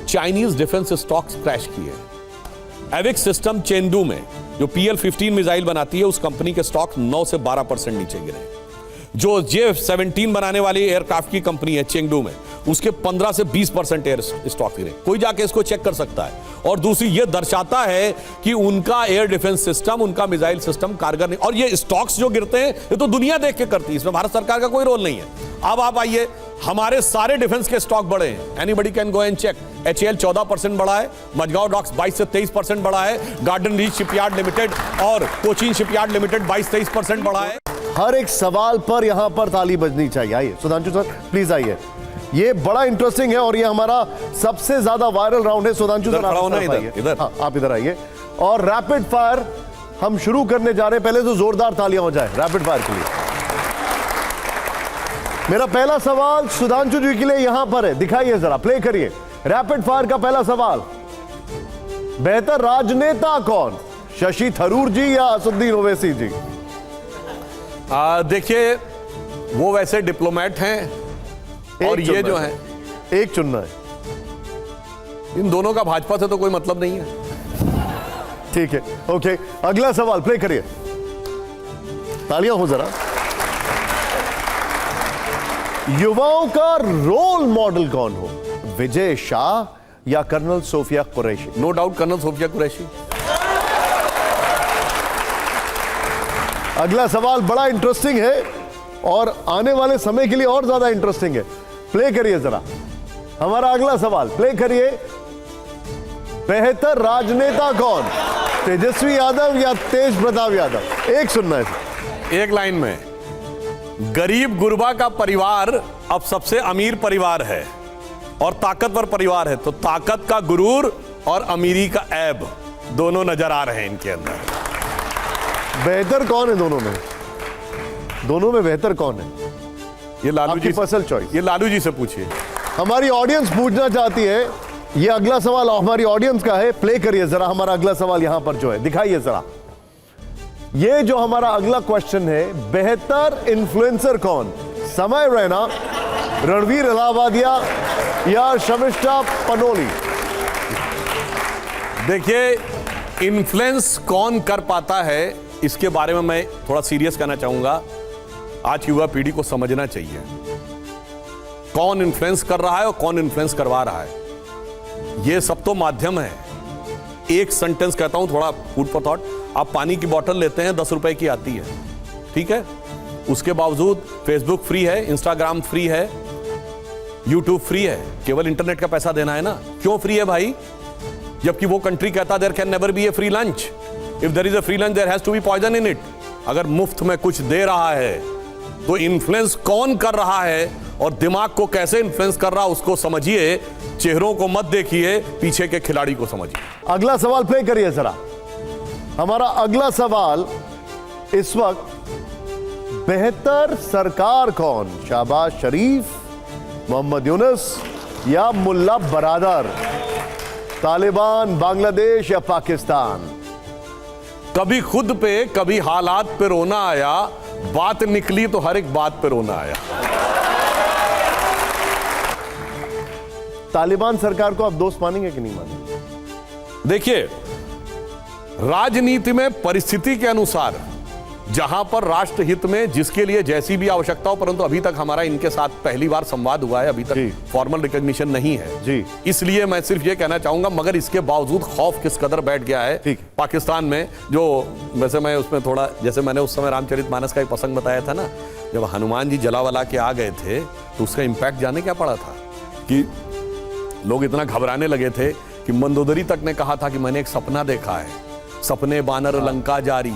चाइनीज डिफेंस स्टॉक्स क्रैश किए। एविक्स सिस्टम चेंडू में जो PL-15 मिसाइल बनाती है, उस कंपनी के स्टॉक 9 से 12% नीचे गिरे। जो J-17 बनाने वाली एयरक्राफ्ट की कंपनी है चेंगडू में, उसके 15 से 20% एयर स्टॉक गिरे। कोई जाके इसको चेक कर सकता है। और दूसरी ये दर्शाता है कि उनका एयर डिफेंस सिस्टम, उनका मिसाइल सिस्टम कारगर नहीं। और ये स्टॉक्स जो गिरते हैं ये तो दुनिया देख के करती है, इसमें भारत सरकार का कोई रोल नहीं है। अब आप आइए, हमारे सारे डिफेंस के स्टॉक बढ़े हैं, anybody can go and check. HAL 14% बढ़ा है, मझगांव डॉक्स 22 से 23% बढ़ा है, गार्डन रीच शिपयार्ड लिमिटेड और कोचीन शिपयार्ड लिमिटेड 22-23% बढ़ा है। हर एक सवाल पर यहां पर ताली बजनी चाहिए। आइए सुधांशु सर प्लीज आइए, ये बड़ा इंटरेस्टिंग है और ये हमारा सबसे ज्यादा वायरल राउंड है। सुधांशु सर इधर आप इधर आइए और रैपिड फायर हम शुरू करने जा रहे हैं। पहले तो जोरदार तालियां हो जाए रैपिड फायर के लिए। मेरा पहला सवाल सुधांशु जी के लिए यहां पर है, दिखाइए जरा, प्ले करिए। रैपिड फायर का पहला सवाल, बेहतर राजनेता कौन, शशि थरूर जी या असदुद्दीन ओवैसी जी? देखिए, वो वैसे डिप्लोमेट हैं और ये जो है एक चुनना है, इन दोनों का भाजपा से तो कोई मतलब नहीं है। ठीक है, ओके। अगला सवाल प्ले करिए, तालियां हो जरा। युवाओं का रोल मॉडल कौन हो, विजय शाह या colonel Sofiya Qureshi? No doubt colonel Sofiya Qureshi. अगला सवाल बड़ा इंटरेस्टिंग है और आने वाले समय के लिए और ज्यादा इंटरेस्टिंग है, प्ले करिए जरा। हमारा अगला सवाल प्ले करिए, बेहतर राजनेता कौन, तेजस्वी यादव या तेज प्रताप यादव? एक सुनना है, एक लाइन में। गरीब गुरबा का परिवार अब सबसे अमीर परिवार है और ताकतवर परिवार है, तो ताकत का गुरूर और अमीरी का ऐब दोनों नजर आ रहे हैं इनके अंदर। बेहतर कौन है दोनों में? दोनों में बेहतर कौन है? ये लालू जी, पर्सनल चॉइस। ये लालू जी से पूछिए। हमारी ऑडियंस पूछना चाहती है, ये अगला सवाल हमारी ऑडियंस का है, प्ले करिए जरा। हमारा अगला सवाल यहां पर जो है, दिखाइए जरा। ये जो हमारा अगला क्वेश्चन है, बेहतर इन्फ्लुएंसर कौन, समय रैना, रणवीर इलाहाबादिया या शमिष्ठा पनोली? देखिए, इन्फ्लुएंस कौन कर पाता है इसके बारे में मैं थोड़ा सीरियस कहना चाहूंगा। आज युवा पीढ़ी को समझना चाहिए कौन इन्फ्लुएंस कर रहा है और कौन इन्फ्लुएंस करवा रहा है। ये सब तो माध्यम है। एक सेंटेंस कहता हूं, थोड़ा फूड फॉर थॉट। आप पानी की बोतल लेते हैं, 10 रुपए की आती है, ठीक है? उसके बावजूद फेसबुक फ्री है, इंस्टाग्राम फ्री है, यूट्यूब फ्री है, केवल इंटरनेट का पैसा देना है ना। क्यों फ्री है भाई? जबकि वो कंट्री कहता there can never be a free lunch. If there is a free lunch there has to be poison in it. अगर मुफ्त में कुछ दे रहा है तो इन्फ्लुएंस कौन कर रहा है और दिमाग को कैसे इन्फ्लुएंस कर रहा है उसको समझिए। चेहरों को मत देखिए, पीछे के खिलाड़ी को समझिए। अगला सवाल प्ले करिए जरा। हमारा अगला सवाल इस वक्त, बेहतर सरकार कौन, शहबाज शरीफ, मोहम्मद यूनुस या मुल्ला बरादर? तालिबान, बांग्लादेश या पाकिस्तान? कभी खुद पे कभी हालात पे रोना आया, बात निकली तो हर एक बात पे रोना आया। तालिबान सरकार को आप दोस्त मानेंगे कि नहीं मानेंगे? देखिए, राजनीति में परिस्थिति के अनुसार जहां पर राष्ट्र हित में जिसके लिए जैसी भी आवश्यकता हो, परंतु अभी तक हमारा इनके साथ पहली बार संवाद हुआ है, अभी तक फॉर्मल रिकॉग्निशन नहीं है जी। इसलिए मैं सिर्फ ये कहना चाहूंगा, मगर इसके बावजूद खौफ किस कदर बैठ गया है पाकिस्तान में। जो वैसे मैं उसमें थोड़ा, जैसे मैंने उस समय रामचरितमानस का एक प्रसंग बताया था ना, जब हनुमान जी जलावला के आ गए थे तो उसका इंपैक्ट जाने क्या पड़ा था कि लोग इतना घबराने लगे थे कि मंदोदरी तक ने कहा था कि मैंने एक सपना देखा है, सपने बानर लंका जारी,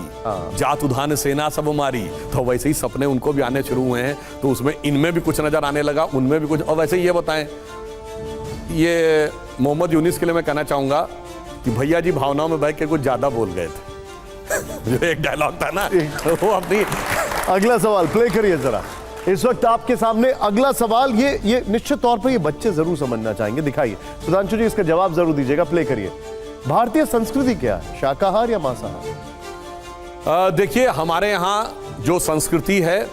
जात उधान सेना सब मारी। तो वैसे ही सपने उनको भी आने शुरू हुए हैं, तो उसमें इनमें भी कुछ नजर आने लगा, उनमें भी कुछ। और वैसे ये बताएं, ये मोहम्मद यूनिस के लिए मैं कहना चाहूंगा कि भैया जी भावनाओं में बह के कुछ ज्यादा बोल गए थे। जो एक डायलॉग था ना, वो अपनी। अगला सवाल प्ले करिए जरा। इस वक्त आपके सामने अगला सवाल, ये निश्चित तौर पर ये बच्चे जरूर समझना चाहेंगे, दिखाइए सुधांशु जी, इसका जवाब जरूर दीजिएगा, प्ले करिए। भारतीय संस्कृति क्या है, शाकाहार या मांसाहार? देखिए, हमारे यहां जो संस्कृति है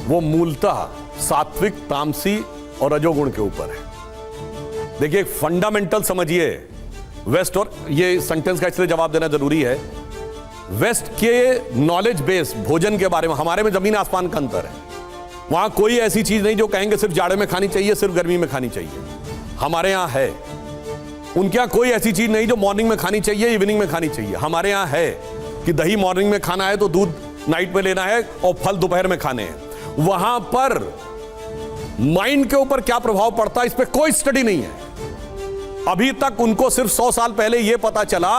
वो मूलतः सात्विक, तामसी और रजोगुण के ऊपर है। देखिए, एक फंडामेंटल समझिए वेस्ट, और ये सेंटेंस का इसलिए जवाब देना जरूरी है, वेस्ट के नॉलेज बेस भोजन के बारे में हमारे में जमीन आसमान का अंतर है। वहां कोई ऐसी चीज नहीं जो कहेंगे सिर्फ जाड़े में खानी चाहिए, सिर्फ गर्मी में खानी चाहिए। हमारे यहां है। उनके यहां कोई ऐसी चीज नहीं जो मॉर्निंग में खानी चाहिए, इवनिंग में खानी चाहिए। हमारे यहां है कि दही मॉर्निंग में खाना है तो दूध नाइट में लेना है और फल दोपहर में खाने हैं। वहां पर माइंड के ऊपर क्या प्रभाव पड़ता है इस पर कोई स्टडी नहीं है। अभी तक उनको सिर्फ 100 साल पहले यह पता चला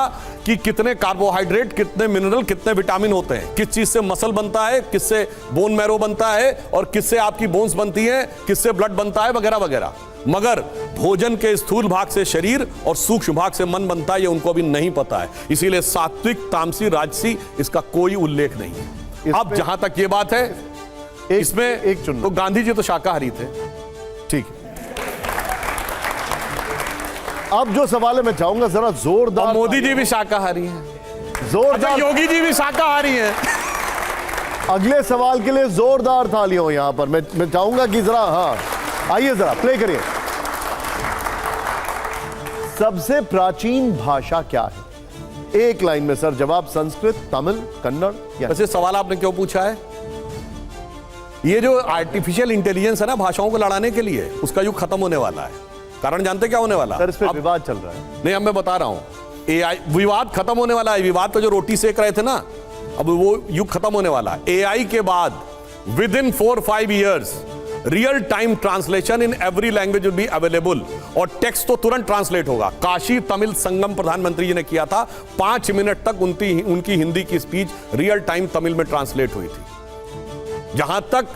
कि कितने कार्बोहाइड्रेट, कितने मिनरल, कितने विटामिन होते हैं, किस चीज से मसल बनता है, किससे बोन मैरो बनता है और किससे आपकी बोन्स बनती हैं, किससे ब्लड बनता है, वगैरह वगैरह। मगर भोजन के स्थूल भाग से शरीर और सूक्ष्म भाग से मन बनता है, ये उनको अभी नहीं पता है। इसीलिए सात्विक, तामसी, राजसी इसका कोई उल्लेख नहीं है। अब जहां तक ये बात है, इसमें एक चुन तो गांधी जी तो शाकाहारी थे। ठीक है, अब जो सवाल है मैं चाहूंगा जरा जोरदार। और मोदी जी भी शाकाहारी हैं। जोरदार, योगी जी भी शाकाहारी हैं। अगले सवाल के लिए जोरदार तालियां हो यहां पर। मैं चाहूंगा कि जरा, हाँ आइए जरा प्ले करिए। सबसे प्राचीन भाषा क्या है? एक लाइन में सर जवाब। संस्कृत, तमिल, कन्नड़ या? वैसे सवाल आपने क्यों पूछा है? ये जो आर्टिफिशियल इंटेलिजेंस है ना भाषाओं को लड़ाने के लिए, उसका युग खत्म होने वाला है। कारण जानते क्या होने वाला? सर इस पे विवाद चल रहा है। नहीं, अब मैं बता रहा हूं, एआई विवाद खत्म होने वाला है। विवाद पे जो रोटी सेक रहे थे ना, अब वो युग खत्म होने वाला है। एआई के बाद with in 4-5 years real time translation in every language will be available, और टेक्स्ट तो तुरंत ट्रांसलेट होगा। काशी तमिल संगम प्रधानमंत्री जी ने किया था, 5 मिनट तक उनकी हिंदी की स्पीच रियल टाइम तमिल में ट्रांसलेट हुई थी। जहां तक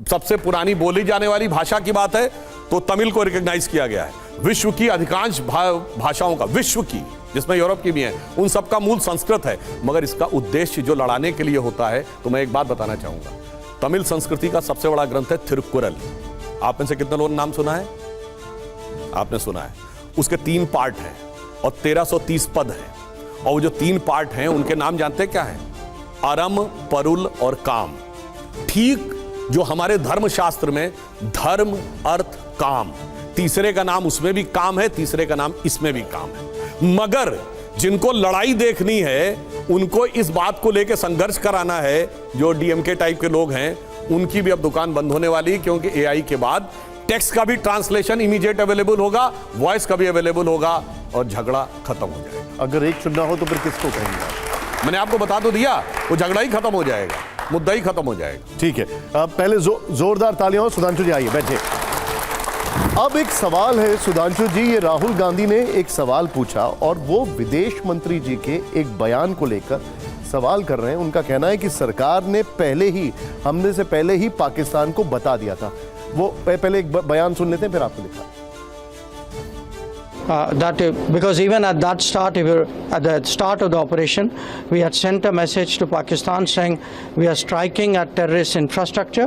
सबसे पुरानी बोली जाने वाली भाषा की बात है तो तमिल को रिकॉग्नाइज किया गया है। विश्व की अधिकांश भाषाओं का, विश्व की जिसमें यूरोप की भी है, उन सबका मूल संस्कृत है। मगर इसका उद्देश्य जो लड़ाने के लिए होता है, तो मैं एक बात बताना चाहूंगा। तमिल संस्कृति का सबसे बड़ा ग्रंथ है थिरुकुरल। आप में से कितने लोगों ने नाम सुना है? आपने सुना है। उसके 3 पार्ट हैं और 1330 पद हैं। और वो जो 3 पार्ट हैं उनके नाम जानते हैं क्या है? अरम, परुल और काम। ठीक जो हमारे धर्मशास्त्र में धर्म, अर्थ, काम, तीसरे का नाम उसमें भी काम है, तीसरे का नाम इसमें भी काम है। मगर जिनको लड़ाई देखनी है, उनको इस बात को लेकर संघर्ष कराना है, जो डीएमके टाइप के लोग हैं, उनकी भी अब दुकान बंद होने वाली है। क्योंकि एआई के बाद टेक्स्ट का भी ट्रांसलेशन इमीडिएट अवेलेबल होगा, वॉइस का भी अवेलेबल होगा और झगड़ा खत्म हो जाएगा। अगर एक चुनना हो तो फिर किसको कहेंगे? मैंने आपको बता तो दिया, वो झगड़ा ही खत्म हो जाएगा, मुद्दा ही खत्म हो जाएगा। ठीक है, पहले जोरदार तालियां हो। सुधांशु जी आइए, बैठे। अब एक सवाल है सुधांशु जी, ये राहुल गांधी ने एक सवाल पूछा और वो विदेश मंत्री जी के एक बयान को लेकर सवाल कर रहे हैं। उनका कहना है कि सरकार ने हमने से पहले ही पाकिस्तान को बता दिया था। वो पहले एक बयान सुन लेते हैं, फिर आपको लिखा। Because even at the start of the operation, we had sent a message to Pakistan saying we are striking at terrorist infrastructure,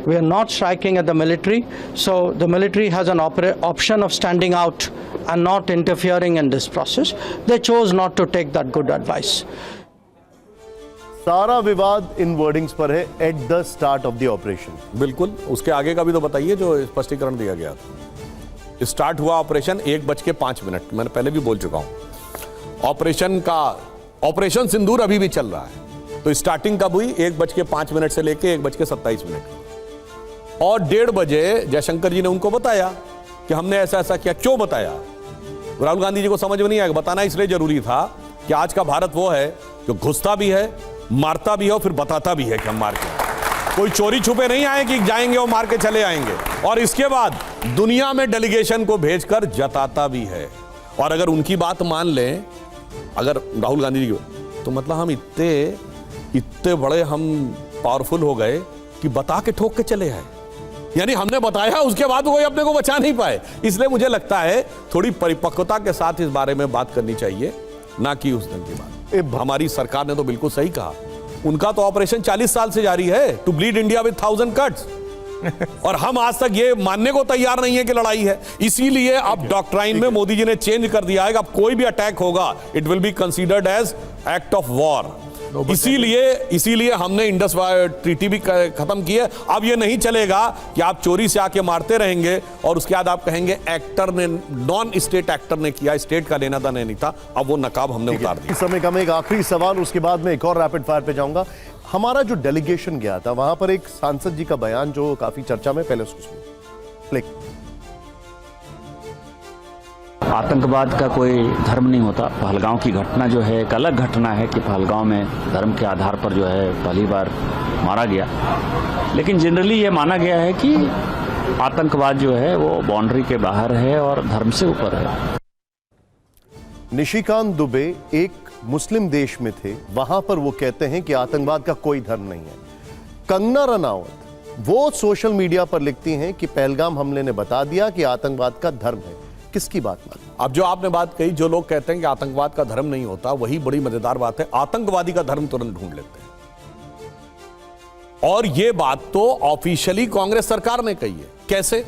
we are not striking at the military. So the military has an option of standing out and not interfering in this process. They chose not to take that good advice. सारा विवाद इन wordings पर है, at the start of the operation. बिल्कुल, उसके आगे का भी तो बताइए जो स्पष्टीकरण दिया गया था। स्टार्ट हुआ ऑपरेशन 1:05। मैंने पहले भी बोल चुका हूं, ऑपरेशन सिंदूर अभी भी चल रहा है। तो स्टार्टिंग कब हुई? 1:05 से लेके 1:27। और 1:30 बजे जयशंकर जी ने उनको बताया कि हमने ऐसा ऐसा किया। क्यों बताया? राहुल गांधी जी को समझ में नहीं आएगा। बताना इसलिए जरूरी था कि आज का भारत वो है जो घुसता भी है, मारता भी है और फिर बताता भी है कि हम मार के। कोई चोरी छुपे नहीं आए कि जाएंगे और मार के चले आएंगे, और इसके बाद दुनिया में डेलीगेशन को भेजकर जताता भी है। और अगर उनकी बात मान लें, अगर राहुल गांधी जी, तो मतलब हम इतने बड़े हम पावरफुल हो गए कि बता के ठोक के चले आए। यानी हमने बताया, उसके बाद कोई अपने को बचा नहीं पाए। इसलिए मुझे लगता है थोड़ी परिपक्वता के साथ इस बारे में बात करनी चाहिए, ना कि उस दिन की बात। हमारी सरकार ने तो बिल्कुल सही कहा, उनका तो ऑपरेशन 40 साल से जारी है, to bleed India with 1000 cuts. और हम आज तक ये मानने को तैयार नहीं है कि लड़ाई है। इसीलिए अब डॉक्ट्राइन में मोदी जी ने चेंज कर दिया है कि अब कोई भी अटैक होगा, it will be considered as act of war. इसीलिए हमने इंडस ट्रीटी भी खत्म की है। अब ये नहीं चलेगा कि आप चोरी से आके मारते रहेंगे और उसके बाद आप कहेंगे एक्टर ने, नॉन स्टेट एक्टर ने किया, स्टेट का लेना देना नहीं था। अब वो नकाब हमने उतार दिया। इस समय का मैं एक आखिरी सवाल, उसके बाद में एक और रैपिड फायर पे जाऊंगा। हमारा जो डेलीगेशन गया था वहां पर एक सांसद जी का बयान जो काफी चर्चा में, पहले उसको सुनिए प्ले। आतंकवाद का कोई धर्म नहीं होता। पहलगांव की घटना जो है एक अलग घटना है कि पहलगांव में धर्म के आधार पर जो है पहली बार मारा गया, लेकिन जनरली ये माना गया है कि आतंकवाद जो है वो बाउंड्री के बाहर है और धर्म से ऊपर है। निशिकांत दुबे एक मुस्लिम देश में थे, वहां पर वो कहते हैं कि आतंकवाद का कोई धर्म नहीं है। कंगना रनौत वो सोशल मीडिया पर लिखती हैं कि पहलगाम हमले ने बता दिया कि आतंकवाद का धर्म है। किसकी बात मान? अब जो आपने बात कही, जो लोग कहते हैं कि आतंकवाद का धर्म नहीं होता, वही बड़ी मजेदार बात है। आतंकवादी का धर्म तुरंत ढूंढ लेते हैं। और यह बात तो ऑफिशियली कांग्रेस सरकार ने कही है। कैसे?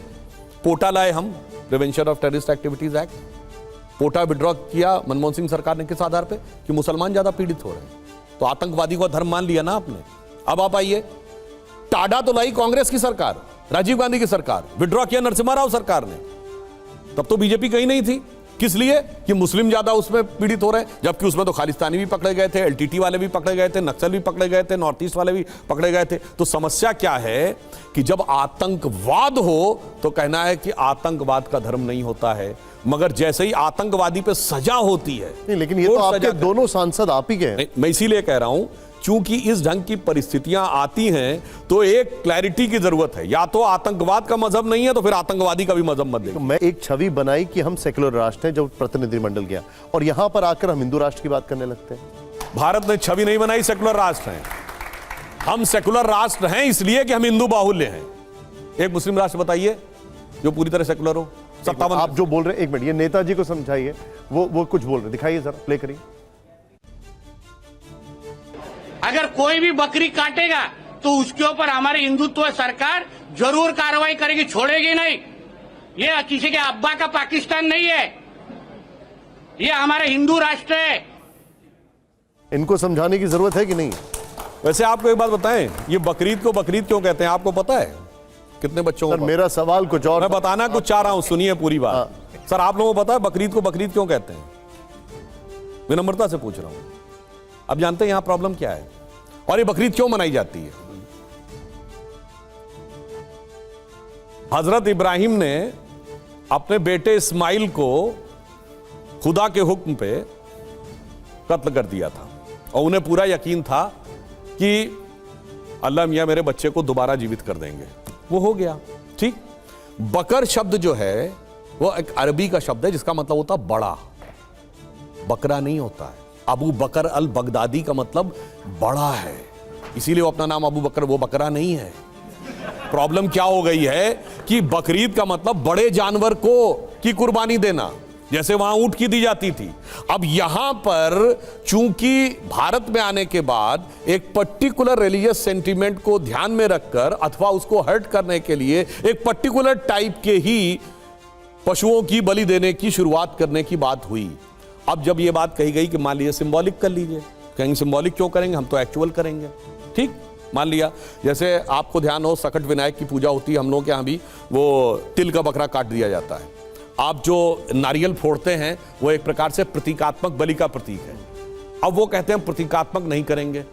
पोटा लाए हम, prevention of terrorist activities act. POTA withdraw किया मनमोहन सिंह सरकार ने, किस आधार पे? कि मुसलमान ज्यादा पीड़ित हो रहे हैं। तो आतंकवादी को धर्म मान लिया ना आपने। अब आप आइए, टाडा तो लाई कांग्रेस की सरकार, राजीव गांधी की सरकार, विड्रॉ किया नरसिम्हा राव सरकार ने। तब तो बीजेपी कहीं नहीं थी। किस लिए? कि मुस्लिम ज्यादा उसमें पीड़ित हो रहे हैं, जबकि उसमें तो खालिस्तानी भी पकड़े गए थे, एलटीटी वाले भी पकड़े गए थे, नक्सल भी पकड़े गए थे, नॉर्थ ईस्ट वाले भी पकड़े गए थे। तो समस्या क्या है कि जब आतंकवाद हो तो कहना है कि आतंकवाद का धर्म नहीं होता है, मगर जैसे ही आतंकवादी पे सजा होती है। नहीं, लेकिन ये तो आपके दोनों सांसद आप ही के हैं। मैं इसीलिए कह रहा हूं, चूंकि इस ढंग की परिस्थितियां आती हैं तो एक क्लैरिटी की जरूरत है। या तो आतंकवाद का मजहब नहीं है तो फिर आतंकवादी का भी मजहब मत दें। तो मैं एक छवि बनाई कि हम सेकुलर राष्ट्र हैं जब प्रतिनिधिमंडल गया, और यहां पर आकर हम हिंदू राष्ट्र की बात करने लगते हैं। भारत ने छवि नहीं बनाई, सेकुलर राष्ट्र हैं हम। सेकुलर राष्ट्र हैं इसलिए कि हम हिंदू बाहुल्य हैं। एक मुस्लिम राष्ट्र बताइए जो पूरी तरह सेकुलर हो। 57 आप जो बोल रहे हैं, एक मिनट, ये नेताजी को समझाइए, वो कुछ बोल रहे, दिखाइए जरा, प्ले करिए। अगर कोई भी बकरी काटेगा तो उसके ऊपर हमारी हिंदुत्व सरकार जरूर कार्रवाई करेगी, छोड़ेगी नहीं। ये किसी के अब्बा का पाकिस्तान नहीं है, ये हमारा हिंदू राष्ट्र है। इनको समझाने की जरूरत है कि नहीं? वैसे आपको एक बात बताएं, ये बकरीद को बकरीद क्यों कहते हैं, आपको पता है? कितने बच्चों को? मेरा सवाल कुछ और, मैं बताना कुछ चाह रहा हूं, सुनिए पूरी बात। सर, आप लोगों को पता है बकरीद को बकरीद क्यों कहते हैं? विनम्रता से पूछ रहा हूं। अब जानते हैं यहां प्रॉब्लम क्या है और ये बकरीद क्यों मनाई जाती है? हजरत इब्राहिम ने अपने बेटे इस्माइल को खुदा के हुक्म पे कत्ल कर दिया था और उन्हें पूरा यकीन था कि अल्लाह मियां मेरे बच्चे को दोबारा जीवित कर देंगे। वो हो गया, ठीक। बकर शब्द जो है वो एक अरबी का शब्द है जिसका मतलब होता बड़ा, बकरा नहीं होता है। अबू बकर अल बगदादी का मतलब बड़ा है, इसीलिए वो अपना नाम अबू बकर, वो बकरा नहीं है। प्रॉब्लम क्या हो गई है कि बकरीद का मतलब बड़े जानवर को की कुर्बानी देना, जैसे वहां ऊंट की दी जाती थी। अब यहां पर चूंकि भारत में आने के बाद एक पर्टिकुलर रिलीजियस सेंटीमेंट को ध्यान में रखकर अथवा उसको हर्ट करने के लिए एक पर्टिकुलर टाइप के ही पशुओं की बलि देने की शुरुआत करने की बात हुई। अब जब यह बात कही गई कि मान लीजिए सिंबॉलिक कर लीजिए, कहेंगे सिंबॉलिक क्यों करेंगे, हम तो एक्चुअल करेंगे, ठीक। मान लिया जैसे आपको ध्यान हो सकट विनायक की पूजा होती है, हम लोग के यहाँ भी वो तिल का बकरा काट दिया जाता है। आप जो नारियल फोड़ते हैं वो एक प्रकार से प्रतीकात्मक बलि का प्रतीक है। अब वो कहते हैं प्रतीकात्मक नहीं करेंगे,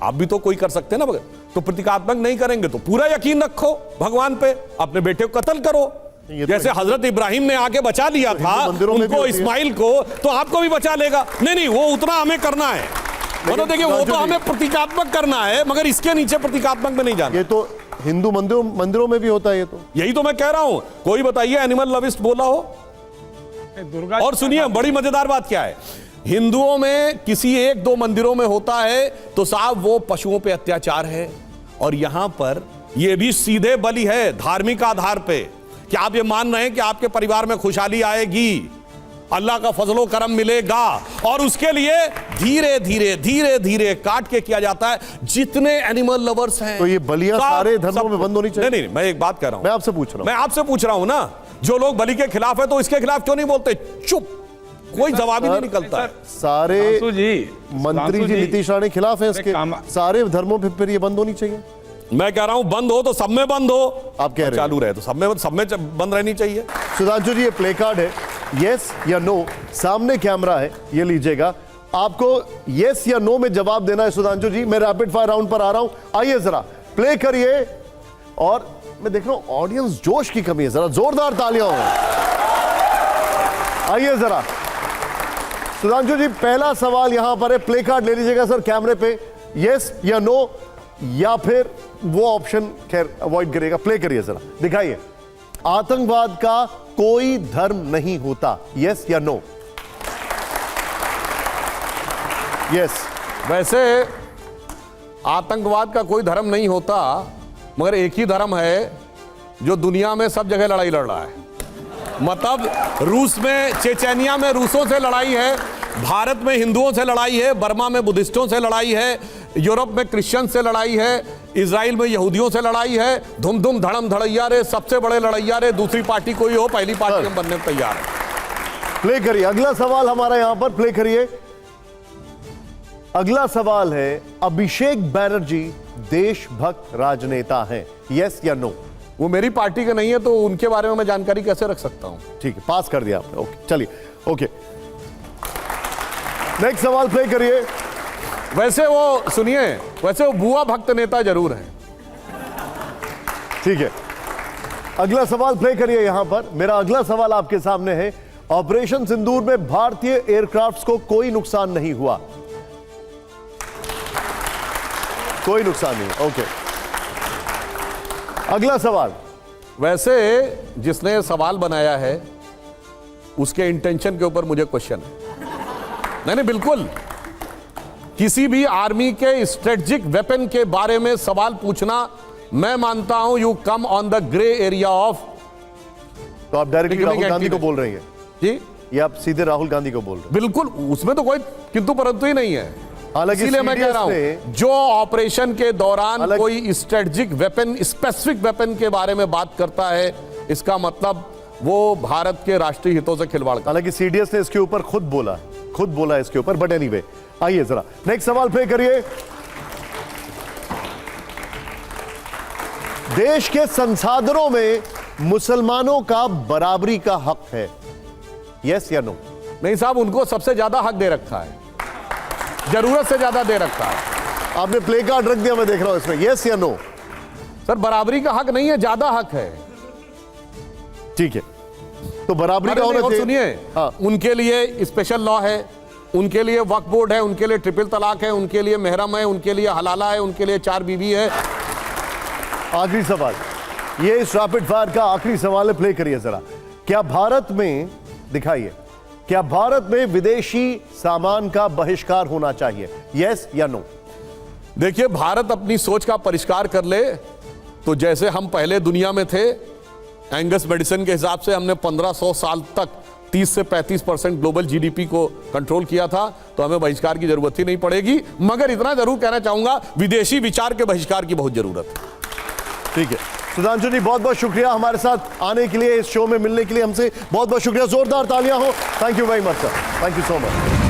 आप भी तो कोई कर सकते हैं ना, तो प्रतीकात्मक नहीं करेंगे तो पूरा यकीन रखो भगवान पे, अपने बेटे को कत्ल करो। जैसे हजरत इब्राहिम ने आके बचा लिया था उनको, इस्माइल को, तो आपको भी बचा लेगा। नहीं, वो उतना हमें करना है, मतलब देखिए वो तो हमें प्रतीकात्मक करना है, मगर इसके नीचे प्रतीकात्मक में नहीं जाना। ये तो हिंदू मंदिरों में भी होता है, ये तो यही तो मैं कह रहा हूं। कोई बताइए एनिमल लविस्ट बोला हो? दुर्गा। और सुनिए बड़ी मजेदार बात क्या है, हिंदुओं में किसी एक दो मंदिरों में होता है तो साहब वो पशुओं पे अत्याचार है, और यहां पर यह भी सीधे बलि है धार्मिक आधार पे कि आप ये मान रहे हैं कि आपके परिवार में खुशहाली आएगी, अल्लाह का फजलो करम मिलेगा, और उसके लिए धीरे धीरे धीरे धीरे काट के किया जाता है। जितने एनिमल लवर्स हैं, तो ये बलियां सारे धर्मों में बंद होनी चाहिए। नहीं, मैं एक बात कर रहा हूं, मैं आपसे पूछ रहा हूं ना, जो लोग बलि के खिलाफ है तो इसके खिलाफ क्यों नहीं बोलते? चुप, कोई जवाब ही नहीं निकलता है। सारे मंत्री जी नीतीश राणे खिलाफ है इसके, सारे धर्मों पे फिर ये बंद होनी चाहिए। मैं कह रहा हूं बंद हो तो सब में बंद हो, आप कह रहे हैं चालू रहे तो सब में बंद रहनी चाहिए। सुधांशु जी, ये प्ले कार्ड है, यस या नो, सामने कैमरा है, ये लीजिएगा आपको यस या नो में जवाब देना है सुधांशु जी। मैं रैपिड फायर राउंड पर आ रहा हूं, आइए जरा प्ले करिए। और मैं देख रहा हूं ऑडियंस जोश की कमी है, जरा जोरदार तालियां हो। आइए जरा सुधांशु जी, पहला सवाल यहां पर है, प्ले कार्ड ले लीजिएगा सर कैमरे पे, यस या नो, या फिर वो ऑप्शन खैर अवॉइड करिएगा। प्ले करिए जरा, दिखाइए। आतंकवाद का कोई धर्म नहीं होता, यस या नो? यस। वैसे आतंकवाद का कोई धर्म नहीं होता, मगर एक ही धर्म है जो दुनिया में सब जगह लड़ाई लड़ रहा है। मतलब रूस में, चेचेनिया में रूसों से लड़ाई है, भारत में हिंदुओं से लड़ाई है, बर्मा में बुद्धिस्टों से लड़ाई है, यूरोप में क्रिश्चियन से लड़ाई है, इजराइल में यहूदियों से लड़ाई है। धुम धुम धड़म धड़ैया रे, सबसे बड़े लड़ैया रे, दूसरी पार्टी कोई हो, पहली पार्टी हम बनने तैयार है। प्ले करिए अगला सवाल हमारा यहां पर, प्ले करिए। अगला सवाल है, अभिषेक बनर्जी देशभक्त राजनेता हैं, यस या नो? वो मेरी पार्टी के नहीं है तो उनके बारे में मैं जानकारी कैसे रख सकता हूं? ठीक है, पास कर दिया आपने, ओके चलिए, ओके। नेक्स्ट सवाल प्ले करिए। वैसे वो सुनिए, वैसे वो बुआ भक्त नेता जरूर हैं। ठीक है, अगला सवाल प्ले करिए यहां पर। मेरा अगला सवाल आपके सामने है, ऑपरेशन सिंदूर में भारतीय एयरक्राफ्ट्स को कोई नुकसान नहीं हुआ, कोई नुकसान नहीं, ओके। अगला सवाल, वैसे जिसने सवाल बनाया है उसके इंटेंशन के ऊपर मुझे क्वेश्चन है। नहीं बिल्कुल, किसी भी आर्मी के स्ट्रेटेजिक वेपन के बारे में सवाल पूछना, मैं मानता हूं you come on the grey area of. तो आप डायरेक्टली राहुल गांधी को बोल रहे हैं जी? ये आप सीधे राहुल गांधी को बोल रहे हैं? बिल्कुल, उसमें तो कोई किंतु परंतु ही नहीं है। हालांकि इसलिए मैं कह रहा हूं, जो ऑपरेशन के दौरान कोई स्ट्रेटेजिक वेपन, स्पेसिफिक वेपन के बारे में बात करता है, इसका मतलब वो भारत के राष्ट्रीय हितों से खिलवाड़। हालांकि सीडीएस ने इसके ऊपर खुद बोला इसके ऊपर, बट एनीवे आइए जरा नेक्स्ट सवाल प्ले करिए। देश के संसाधनों में मुसलमानों का बराबरी का हक है, यस या नो? नहीं साहब, उनको सबसे ज्यादा हक दे रखा है, जरूरत से ज्यादा दे रखा है। आपने प्ले कार्ड रख दिया, मैं देख रहा हूं इसमें, यस या नो? सर बराबरी का हक नहीं है, ज्यादा हक है। ठीक है, तो बराबरी का होना चाहिए। सुनिए, हाँ। उनके लिए स्पेशल लॉ है, उनके लिए वक्फ बोर्ड है, उनके लिए ट्रिपल तलाक है, उनके लिए महरम है, उनके लिए हलाला है, उनके लिए 4 बीवी है। आखिरी सवाल, ये इस रैपिड फायर का आखिरी सवाल है, प्ले करिए जरा। क्या भारत में, दिखाइए, क्या भारत में विदेशी सामान का बहिष्कार होना चाहिए, यस या नो? देखिए, भारत अपनी सोच का परिष्कार कर ले तो जैसे हम पहले दुनिया में थे, एंगस मेडिसिन के हिसाब से हमने 1500 साल तक 30 से 35% ग्लोबल जीडीपी को कंट्रोल किया था, तो हमें बहिष्कार की जरूरत ही नहीं पड़ेगी। मगर इतना जरूर कहना चाहूंगा, विदेशी विचार के बहिष्कार की बहुत जरूरत है। ठीक है, सुधांशु जी बहुत बहुत शुक्रिया हमारे साथ आने के लिए, इस शो में मिलने के लिए हमसे बहुत बहुत शुक्रिया। जोरदार तालियां हो। Thank you very much sir, thank you so much.